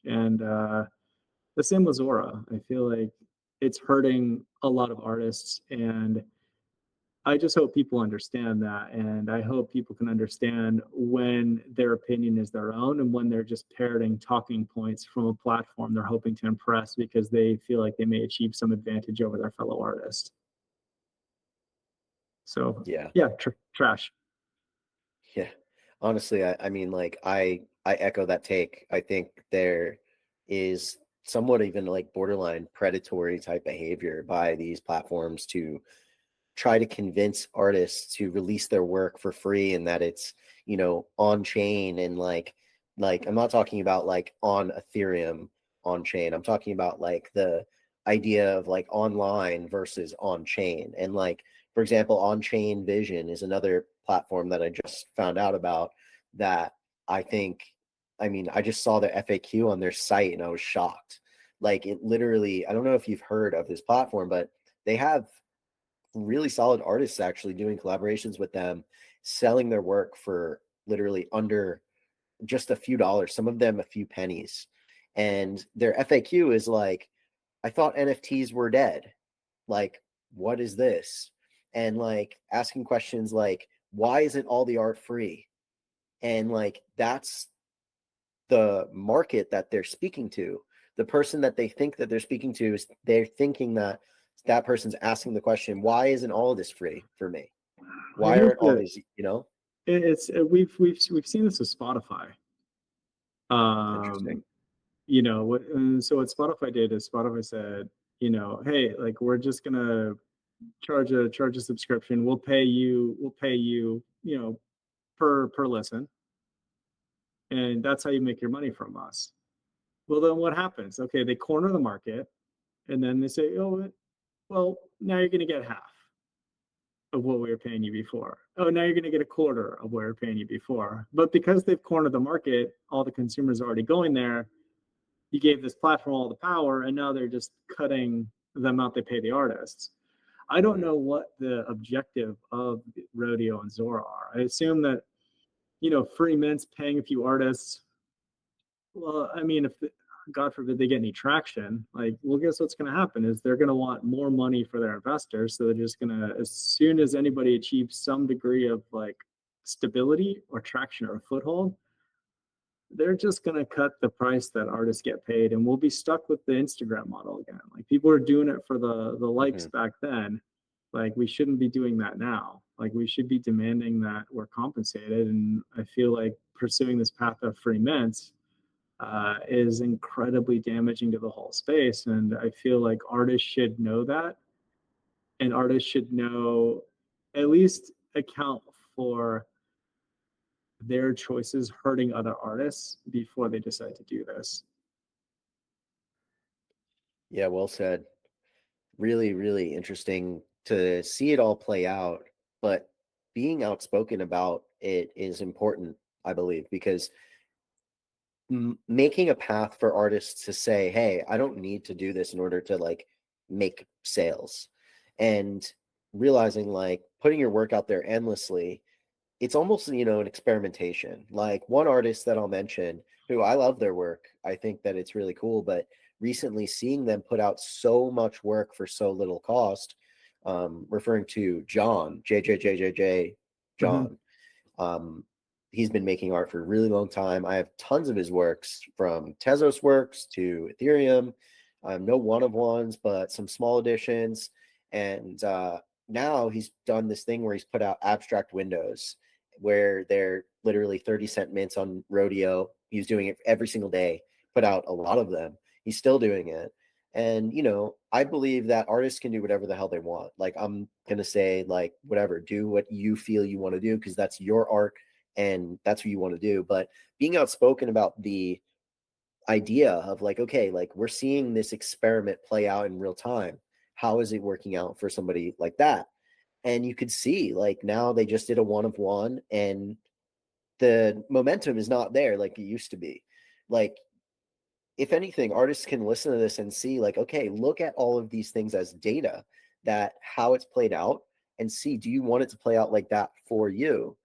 And the same with Zora. I feel like it's hurting a lot of artists, and I just hope people understand that, and I hope people can understand when their opinion is their own and when they're just parroting talking points from a platform they're hoping to impress because they feel like they may achieve some advantage over their fellow artist. So yeah, trash. Yeah, honestly, I mean, like I echo that take. I think there is somewhat even like borderline predatory type behavior by these platforms to try to convince artists to release their work for free and that it's, you know, on chain and like I'm not talking about like on Ethereum on chain. I'm talking about like the idea of like online versus on chain. And like, for example, on chain vision is another platform that I just found out about that I think, I mean, I just saw their FAQ on their site and I was shocked. Like it literally, I don't know if you've heard of this platform, but they have really solid artists actually doing collaborations with them, selling their work for literally under just a few dollars, some of them a few pennies. And their FAQ is like, I thought NFTs were dead. Like, what is this? And like asking questions like, why isn't all the art free? And like, that's the market that they're speaking to. The person that they think that they're speaking to is they're thinking that that person's asking the question, why isn't all of this free for me? Why aren't all these, you know? We've seen this with Spotify. Interesting. You know, so what Spotify did is Spotify said, you know, hey, like we're just gonna charge a subscription. We'll pay you, you know, per listen, and that's how you make your money from us. Well, then what happens? Okay, they corner the market, and then they say, oh, well, now you're going to get half of what we were paying you before. Oh, now you're going to get a quarter of what we were paying you before. But because they've cornered the market, all the consumers are already going there. You gave this platform all the power, and now they're just cutting the amount they pay the artists. I don't know what the objective of Rodeo and Zora are. I assume that, you know, free mints paying a few artists. Well, I mean, if God forbid they get any traction, like, well, guess what's going to happen is they're going to want more money for their investors. So they're just going to, as soon as anybody achieves some degree of like stability or traction or a foothold, they're just going to cut the price that artists get paid, and we'll be stuck with the Instagram model again. Like, people are doing it for the likes back then. Like, we shouldn't be doing that now. Like, we should be demanding that we're compensated. And I feel like pursuing this path of free mints is incredibly damaging to the whole space. And I feel like artists should know that, and artists should know, at least account for their choices hurting other artists before they decide to do this. Yeah, well said. Really, really interesting to see it all play out, but being outspoken about it is important, I believe, because making a path for artists to say, hey, I don't need to do this in order to like make sales, and realizing like putting your work out there endlessly, it's almost, you know, an experimentation. Like one artist that I'll mention, who I love their work, I think that it's really cool, but recently seeing them put out so much work for so little cost, referring to John, JJJJJ, John. He's been making art for a really long time. I have tons of his works, from Tezos works to Ethereum, no one of ones, but some small editions. And now he's done this thing where he's put out abstract windows where they're literally 30-cent mints on Rodeo. He's doing it every single day, put out a lot of them. He's still doing it. And, you know, I believe that artists can do whatever the hell they want. Like, I'm going to say, like, whatever, do what you feel you want to do, because that's your art and that's what you want to do. But being outspoken about the idea of like, okay, like, we're seeing this experiment play out in real time. How is it working out for somebody like that? And you could see, like, now they just did a one of one, and the momentum is not there like it used to be. Like, if anything, artists can listen to this and see, like, okay, look at all of these things as data, that how it's played out, and see, do you want it to play out like that for you?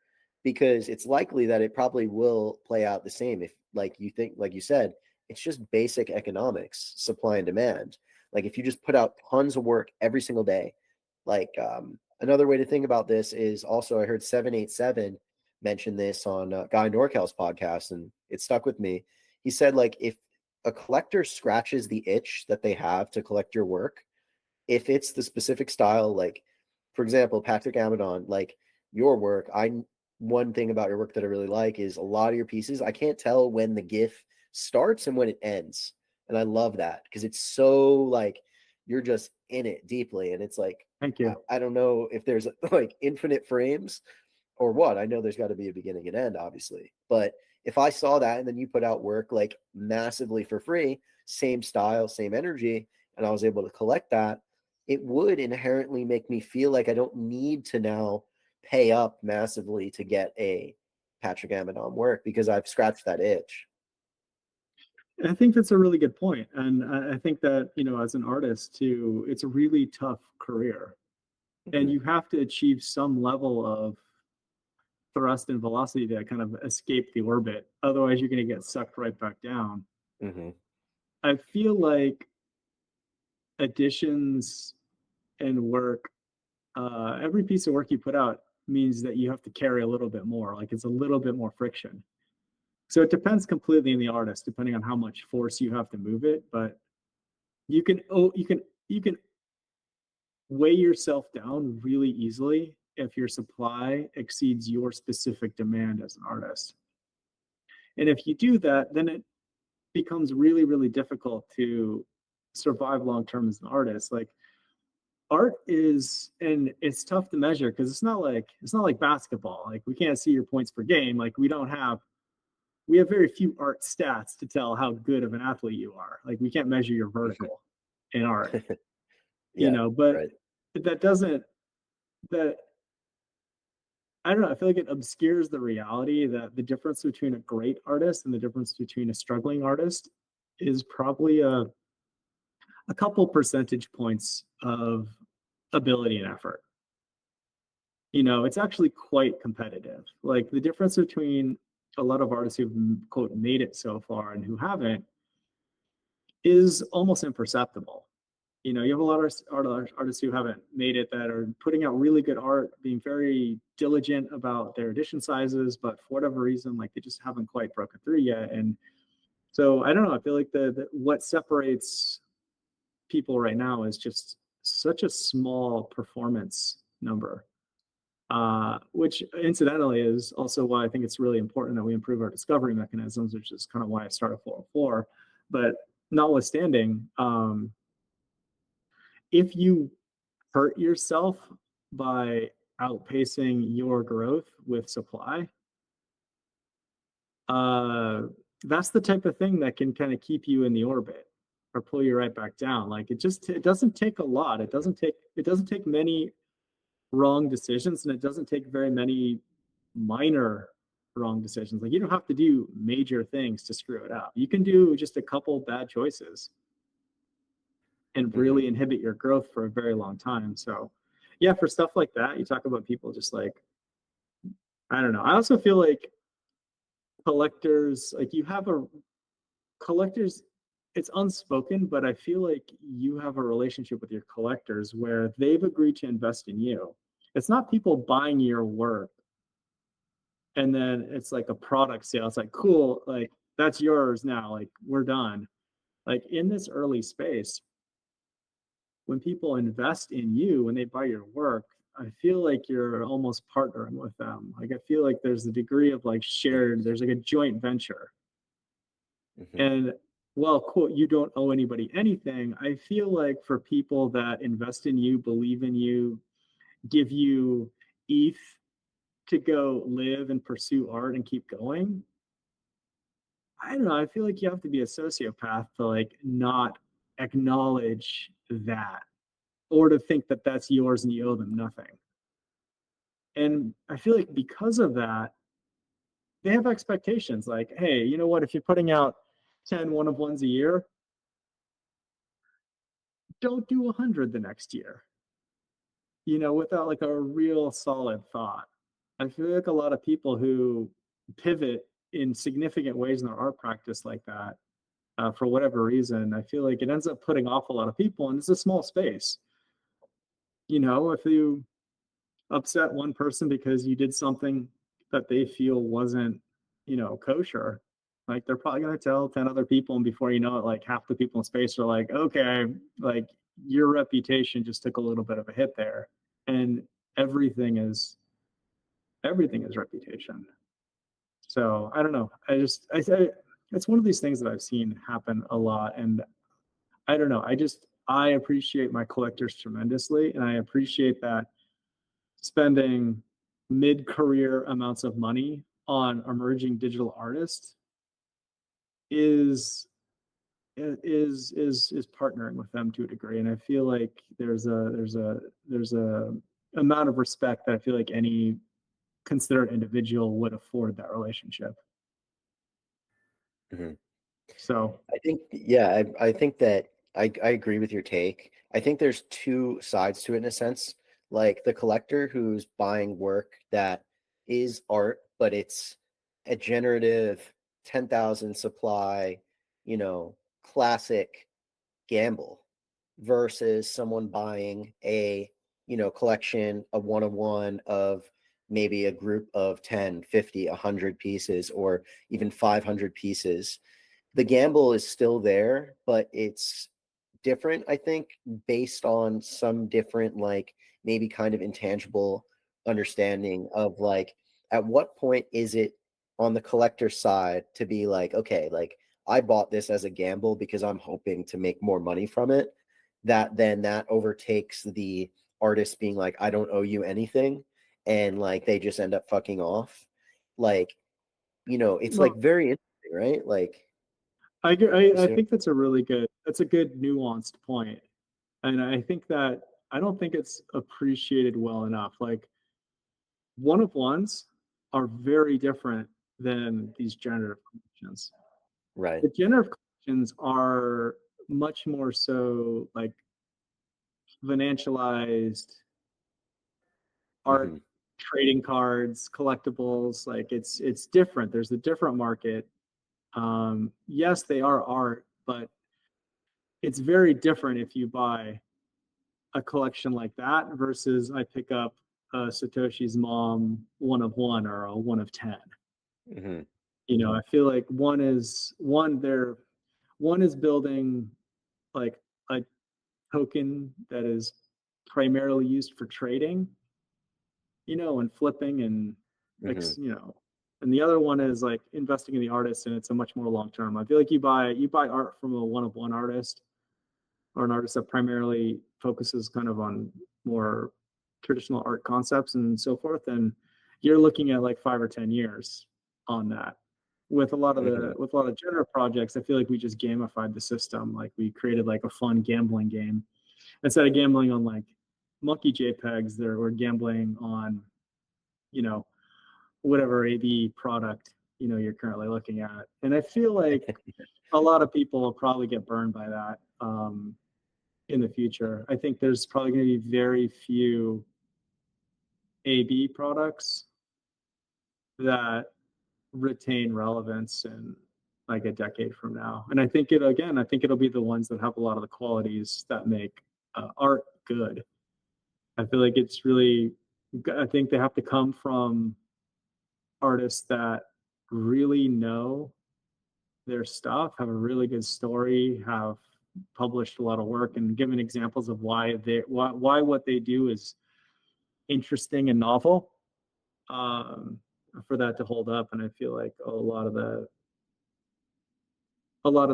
Because it's likely that it probably will play out the same. If, like, you think, like you said, it's just basic economics, supply and demand. Like, if you just put out tons of work every single day, like, another way to think about this is also, I heard 787 mention this on Guy Norcal's podcast, and it stuck with me. He said, like, if a collector scratches the itch that they have to collect your work, if it's the specific style, like, for example, Patrick Amadon, like, your work, one thing about your work that I really like is a lot of your pieces, I can't tell when the GIF starts and when it ends. And I love that, because it's so, like, you're just in it deeply. And it's like, thank you. I don't know if there's like infinite frames or what. I know there's got to be a beginning and end, obviously. But if I saw that and then you put out work like massively for free, same style, same energy, and I was able to collect that, it would inherently make me feel like I don't need to now pay up massively to get a Patrick Amadon work, because I've scratched that itch. I think that's a really good point. And I think that, you know, as an artist too, it's a really tough career. And you have to achieve some level of thrust and velocity to kind of escape the orbit. Otherwise, you're going to get sucked right back down. I feel like additions and work, every piece of work you put out means that you have to carry a little bit more. Like, it's a little bit more friction. So it depends completely on the artist, depending on how much force you have to move it. But you can weigh yourself down really easily if your supply exceeds your specific demand as an artist. And if you do that, then it becomes really, really difficult to survive long term as an artist. Like, art is, and it's tough to measure because it's not like basketball. Like we can't see your points per game. Like we have very few art stats to tell how good of an athlete you are. Like we can't measure your vertical in art, Yeah, but right. that doesn't, that, I don't know, I feel like it obscures the reality that the difference between a great artist and the difference between a struggling artist is probably a couple percentage points of ability and effort. It's actually quite competitive. Like the difference between a lot of artists who've quote made it so far and who haven't is almost imperceptible. You have a lot of artists who haven't made it that are putting out really good art, being very diligent about their edition sizes, but for whatever reason, like they just haven't quite broken through yet. And so I don't know. I feel like the what separates people right now is just such a small performance number, which incidentally is also why I think it's really important that we improve our discovery mechanisms, which is kind of why I started 404. But notwithstanding, if you hurt yourself by outpacing your growth with supply, uh, that's the type of thing that can kind of keep you in the orbit or pull you right back down. Like it doesn't take a lot. It doesn't take many wrong decisions, and it doesn't take very many minor wrong decisions. Like you don't have to do major things to screw it up. You can do just a couple bad choices and Hmm. really inhibit your growth for a very long time. So yeah, for stuff like that, you talk about people just like, I don't know. I also feel like collectors, like you have a collectors, it's unspoken, but I feel like you have a relationship with your collectors where they've agreed to invest in you. It's not people buying your work and then it's like a product sale. It's like, cool, like that's yours now. Like we're done. Like in this early space, when people invest in you, when they buy your work, I feel like you're almost partnering with them. Like I feel like there's a degree of like shared, there's like a joint venture. Hmm. And well, quote, you don't owe anybody anything. I feel like for people that invest in you, believe in you, give you ETH to go live and pursue art and keep going, I don't know. I feel like you have to be a sociopath to like not acknowledge that or to think that that's yours and you owe them nothing. And I feel like because of that, they have expectations like, hey, you know what? If you're putting out 10 one of ones a year, don't do 100 the next year, without like a real solid thought. I feel like a lot of people who pivot in significant ways in their art practice like that, for whatever reason, I feel like it ends up putting off a lot of people, and it's a small space. If you upset one person because you did something that they feel wasn't, kosher, like they're probably going to tell 10 other people, and before you know it, like half the people in space are like, okay, like your reputation just took a little bit of a hit there. And everything is everything is reputation. So I don't know. I it's one of these things that I've seen happen a lot, and I don't know. I appreciate my collectors tremendously, and I appreciate that spending mid-career amounts of money on emerging digital artists is is partnering with them to a degree. And I feel like there's a amount of respect that I feel like any considered individual would afford that relationship. Hmm. So I think, yeah, I think that I agree with your take. I think there's two sides to it in a sense. Like the collector who's buying work that is art, but it's a generative 10,000 supply, classic gamble versus someone buying a, collection, a one-on-one of maybe a group of 10, 50, 100 pieces, or even 500 pieces. The gamble is still there, but it's different, I think, based on some different, like maybe kind of intangible understanding of like at what point is it on the collector side to be like, okay, like I bought this as a gamble because I'm hoping to make more money from it. that overtakes the artist being like, I don't owe you anything, and like they just end up fucking off. Like, it's like Well, very interesting, right? Like, I so, think that's a good nuanced point. And I think that I don't think it's appreciated well enough. Like one of ones are very different than these generative collections. right. The generative collections are much more so like financialized art, Hmm. trading cards, collectibles. Like it's different. There's a different market. Yes, they are art, but it's very different if you buy a collection like that versus I pick up Satoshi's mom one of one or a one of 10. Hmm. I feel like one is building like a token that is primarily used for trading, and flipping and like, Hmm. and the other one is like investing in the artist and it's a much more long term. I feel like you buy art from a one of one artist or an artist that primarily focuses kind of on more traditional art concepts and so forth, and you're looking at like 5 or 10 years on that. Hmm. With a lot of generative projects, I feel like we just gamified the system. Like we created like a fun gambling game instead of gambling on like monkey JPEGs. We're gambling on you know whatever AB product you're currently looking at, and I feel like a lot of people will probably get burned by that. In the future. I think there's probably going to be very few AB products that retain relevance in like a decade from now. And I think it'll be the ones that have a lot of the qualities that make art good. I feel like I think they have to come from artists that really know their stuff, have a really good story, have published a lot of work and given examples of why what they do is interesting and novel, um, for that to hold up. And I feel like a lot of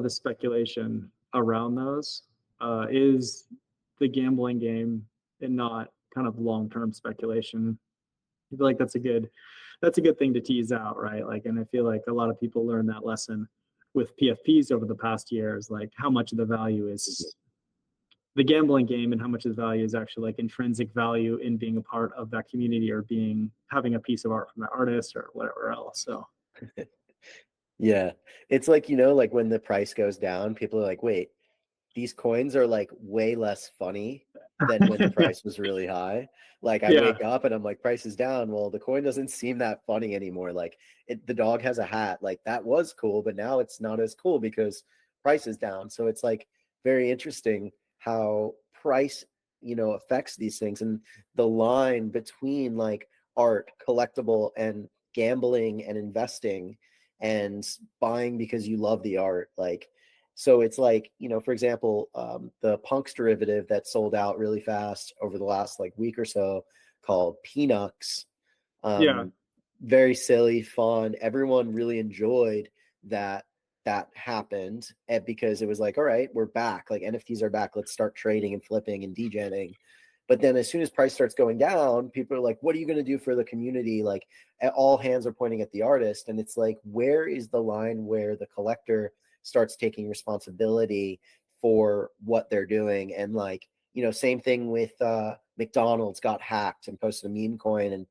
the speculation around those is the gambling game and not kind of long-term speculation. I feel like that's a good thing to tease out, right? Like, and I feel like a lot of people learn that lesson with PFPs over the past years, like how much of the value is the gambling game and how much of the value is actually like intrinsic value in being a part of that community or having a piece of art from that artist or whatever else. So Yeah. It's like, like when the price goes down, people are like, wait, these coins are like way less funny than when the price was really high. Like I yeah, wake up and I'm like, price is down. Well, the coin doesn't seem that funny anymore. Like the dog has a hat. Like that was cool, but now it's not as cool because price is down. So it's like very interesting how price, affects these things, and the line between like art, collectible, and gambling and investing and buying because you love the art. Like, so it's like, for example, the Punks derivative that sold out really fast over the last like week or so called Peanuts. yeah, Um, Very silly, fun. Everyone really enjoyed that happened, because it was like, all right, we're back. Like NFTs are back. Let's start trading and flipping and degenning. But then as soon as price starts going down, people are like, what are you going to do for the community? Like all hands are pointing at the artist. And it's like, where is the line where the collector starts taking responsibility for what they're doing? And like, same thing with McDonald's got hacked and posted a meme coin. And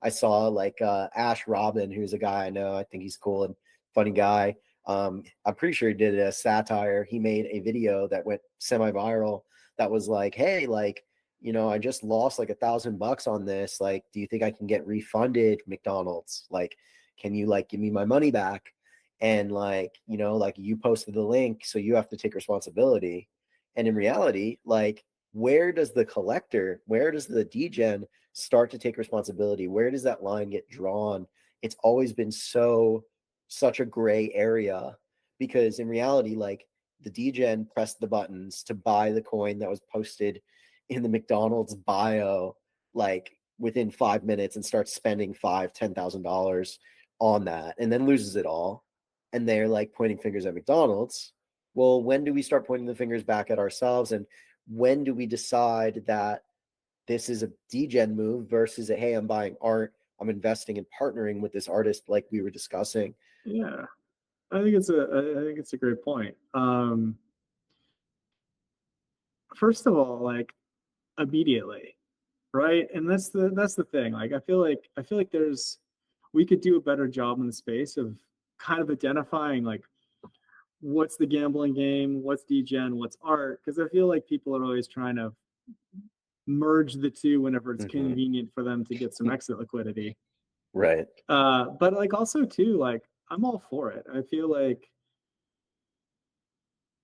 I saw like Ash Robin, who's a guy I know. I think he's cool and funny guy. I'm pretty sure he did a satire. He made a video that went semi-viral that was like, hey, like, I just lost like $1,000 on this. Like, do you think I can get refunded, McDonald's? Like, can you like give me my money back? And like, like you posted the link, so you have to take responsibility. And in reality, like, where does the degen start to take responsibility? Where does that line get drawn? It's always been such a gray area, because in reality, like the degen pressed the buttons to buy the coin that was posted in the McDonald's bio, like within 5 minutes, and starts spending $5,000-$10,000 on that, and then loses it all. And they're like pointing fingers at McDonald's. Well, when do we start pointing the fingers back at ourselves and when do we decide that this is a degen move versus a, hey, I'm buying art, I'm investing and partnering with this artist like we were discussing? Yeah, I think it's a great point. First of all, like immediately, right? And that's the thing. Like I feel like there's we could do a better job in the space of kind of identifying like what's the gambling game, what's degen, what's art, because I feel like people are always trying to merge the two whenever it's convenient for them to get some exit liquidity. Right. But like also too, like I'm all for it. I feel like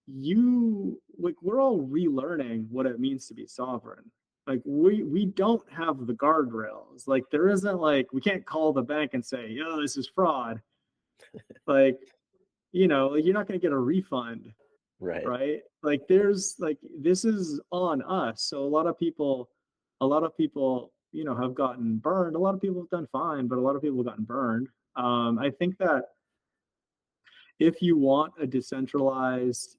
we're all relearning what it means to be sovereign. Like we don't have the guardrails. Like there isn't like we can't call the bank and say, yo, this is fraud. Like, like you're not gonna get a refund, Right. right? Like there's like this is on us. So a lot of people, have gotten burned. A lot of people have done fine, but a lot of people have gotten burned. I think that if you want a decentralized,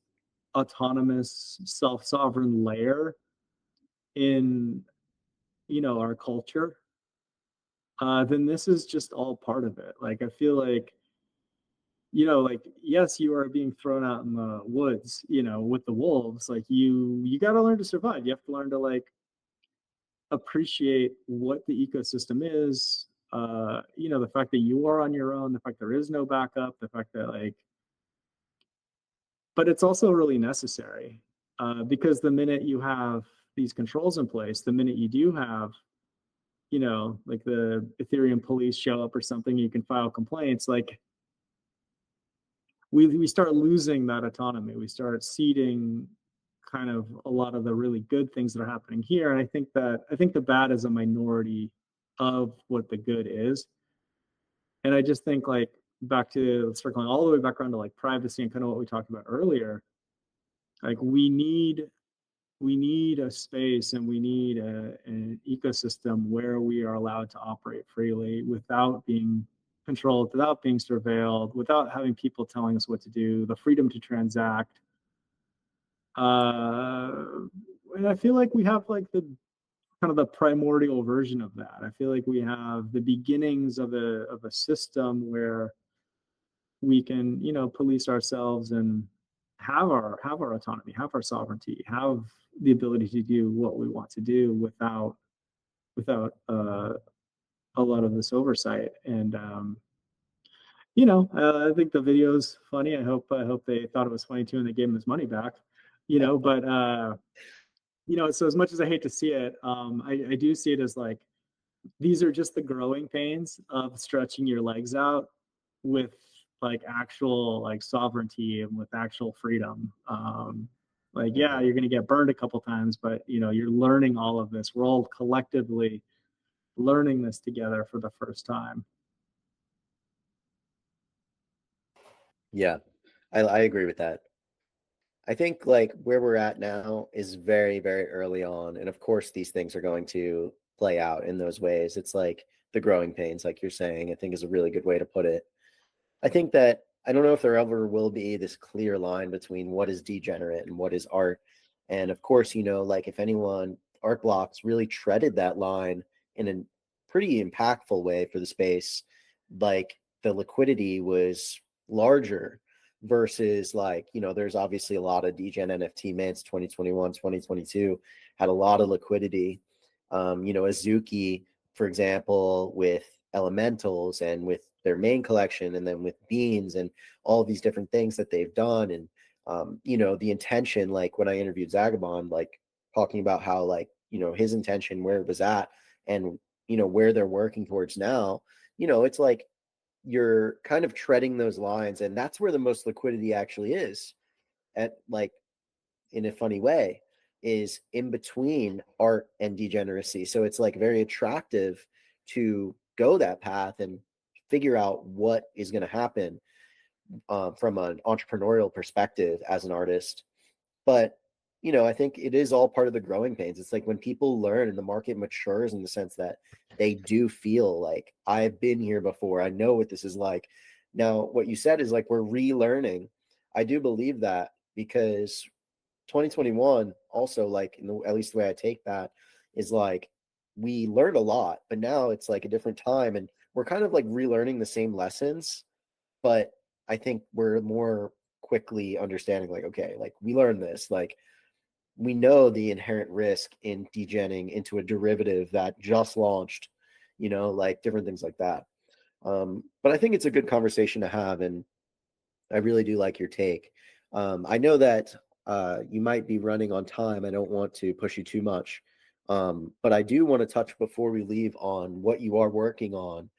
autonomous, self-sovereign layer in, our culture, then this is just all part of it. Like I feel like, like yes, you are being thrown out in the woods, with the wolves. Like you got to learn to survive. You have to learn to like appreciate what the ecosystem is. The fact that you are on your own, the fact there is no backup, the fact that like, but it's also really necessary, because the minute you have these controls in place, the minute you do have, like the Ethereum police show up or something, you can file complaints. Like we start losing that autonomy. We start ceding kind of a lot of the really good things that are happening here. And I think the bad is a minority of what the good is. And I just think like back to circling all the way back around to like privacy and kind of what we talked about earlier, like we need a space and we need an ecosystem where we are allowed to operate freely without being controlled, without being surveilled, without having people telling us what to do, the freedom to transact. And I feel like we have like the kind of the primordial version of that. I feel like we have the beginnings of a system where we can, police ourselves and have our autonomy, have our sovereignty, have the ability to do what we want to do without a lot of this oversight. And I think the video's funny. I hope they thought it was funny too, and they gave him his money back. But so as much as I hate to see it, I do see it as like these are just the growing pains of stretching your legs out with like actual like sovereignty and with actual freedom. Like yeah, you're going to get burned a couple times, but you're learning all of this. We're all collectively learning this together for the first time. Yeah, I agree with that. I think like where we're at now is very, very early on. And of course, these things are going to play out in those ways. It's like the growing pains, like you're saying, I think is a really good way to put it. I think that I don't know if there ever will be this clear line between what is degenerate and what is art. And of course, like if anyone, Art Blocks really treaded that line in a pretty impactful way for the space. Like the liquidity was larger versus like, there's obviously a lot of degen NFT mints 2021, 2022 had a lot of liquidity. Azuki, for example, with elementals and with their main collection and then with beans and all these different things that they've done. And the intention, like when I interviewed Zagabond, like talking about how like his intention, where it was at, and where they're working towards now, it's like you're kind of treading those lines, and that's where the most liquidity actually is, at like in a funny way, is in between art and degeneracy. So it's like very attractive to go that path and figure out what is going to happen from an entrepreneurial perspective as an artist. But I think it is all part of the growing pains. It's like when people learn and the market matures in the sense that they do feel like I've been here before, I know what this is like. Now what you said is like we're relearning. I do believe that, because 2021 also, like, at least the way I take that is like we learned a lot, but now it's like a different time and we're kind of like relearning the same lessons, but I think we're more quickly understanding like, okay, like we learned this, like we know the inherent risk in degenning into a derivative that just launched, like different things like that. But I think it's a good conversation to have, and I really do like your take. I know that you might be running on time. I don't want to push you too much, but I do want to touch before we leave on what you are working on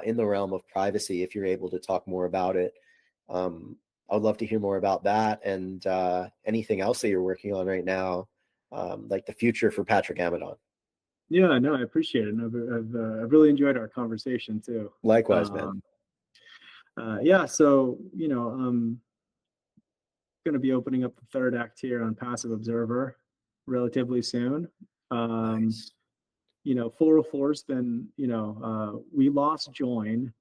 in the realm of privacy, if you're able to talk more about it. I would love to hear more about that and anything else that you're working on right now, like the future for Patrick Amadon. Yeah, no, I appreciate it. And I've really enjoyed our conversation too. Likewise, man. Yeah, so I'm going to be opening up the third act here on Passive Observer relatively soon. Nice. 404's been, we lost Join.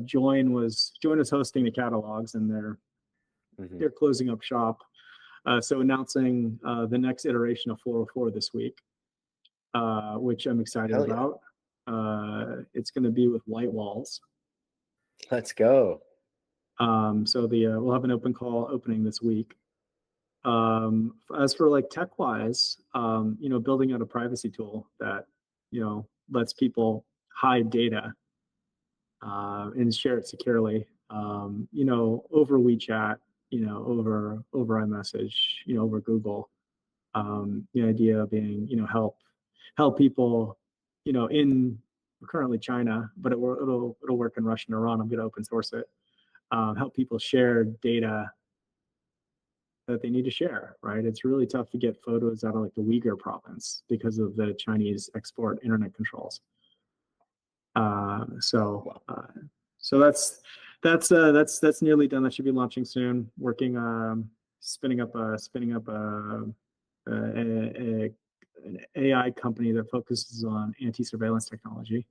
Join was hosting the catalogs, and they're closing up shop. So announcing the next iteration of 404 this week, which I'm excited about. It's going to be with white walls. Let's go. So we'll have an open call opening this week. As for like tech wise, building out a privacy tool that lets people hide data and share it securely. Over WeChat, over iMessage, over Google. The idea being, help people, in currently China, but it'll work in Russia and Iran. I'm going to open source it. Help people share data that they need to share, right? It's really tough to get photos out of like the Uyghur province because of the Chinese export internet controls. So that's nearly done. That should be launching soon. Working, spinning up an AI company that focuses on anti-surveillance technology.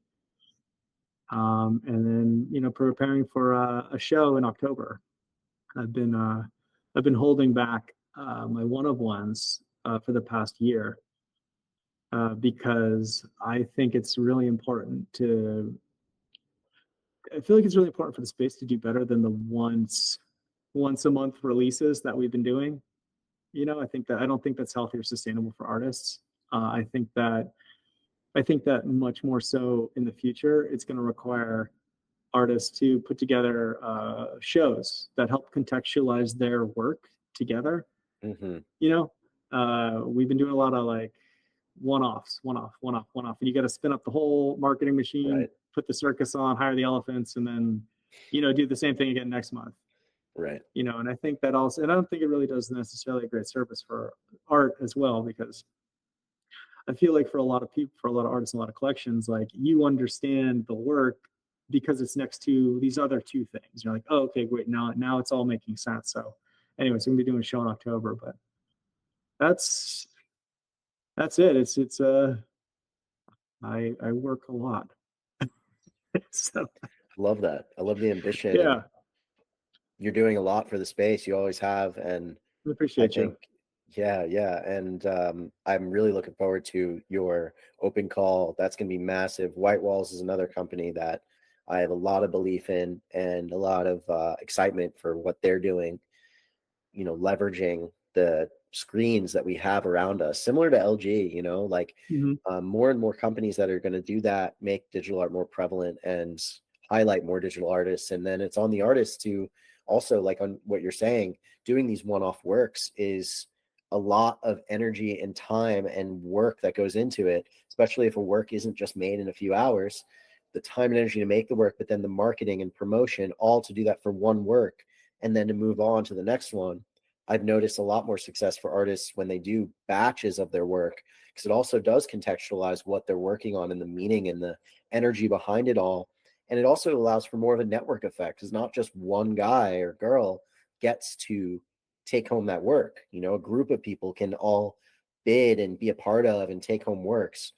And then preparing for a show in October. I've been holding back my one-of-ones for the past year because I think it's really important I feel like it's really important for the space to do better than the once a month releases that we've been doing. I don't think that's healthy or sustainable for artists. I think that much more so in the future, it's going to require artists to put together shows that help contextualize their work together. We've been doing a lot of like one-offs, and you got to spin up the whole marketing machine, right. Put the circus on, hire the elephants, and then do the same thing again next month. Right. And I think that also, and I don't think it really does necessarily a great service for art as well, because I feel like for a lot of people, for a lot of artists, a lot of collections, like you understand the work because it's next to these other two things. You're like, oh, okay, great. Now it's all making sense. So anyways, I'm gonna be doing a show in October, but that's it. I work a lot. So love that. I love the ambition. Yeah. You're doing a lot for the space. You always have. And I appreciate you. Yeah. And I'm really looking forward to your open call. That's going to be massive. White Walls is another company that I have a lot of belief in and a lot of excitement for what they're doing, leveraging the screens that we have around us, similar to LG, like more and more companies that are going to do that, make digital art more prevalent and highlight more digital artists. And then it's on the artists to also, like on what you're saying, doing these one-off works is a lot of energy and time and work that goes into it, especially if a work isn't just made in a few hours. The time and energy to make the work, but then the marketing and promotion, all to do that for one work and then to move on to the next one. I've noticed a lot more success for artists when they do batches of their work, because it also does contextualize what they're working on and the meaning and the energy behind it all. And it also allows for more of a network effect, because not just one guy or girl gets to take home that work. A group of people can all bid and be a part of and take home works.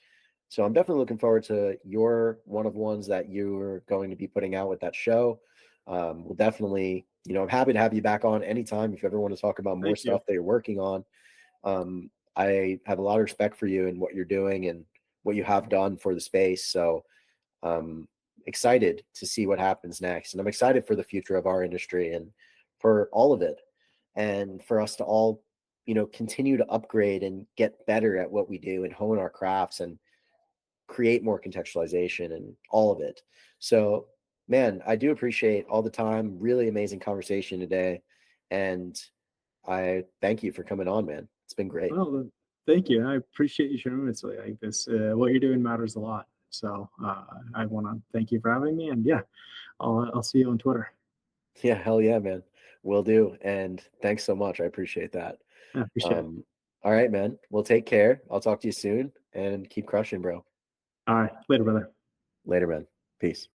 So I'm definitely looking forward to your one-of-ones that you're going to be putting out with that show. We'll definitely, I'm happy to have you back on anytime if you ever want to talk about more stuff that you're working on. I have a lot of respect for you and what you're doing and what you have done for the space. So excited to see what happens next. And I'm excited for the future of our industry and for all of it. And for us to all, continue to upgrade and get better at what we do and hone our crafts and create more contextualization and all of it. So, man, I do appreciate all the time. Really amazing conversation today. And I thank you for coming on, man. It's been great. Well, thank you. I appreciate you sharing it like this. What you're doing matters a lot. So I want to thank you for having me. And yeah, I'll see you on Twitter. Yeah, hell yeah, man. Will do. And thanks so much. I appreciate that. I appreciate it. All right, man. Well, take care. I'll talk to you soon and keep crushing, bro. All right. Later, brother. Later, man. Peace.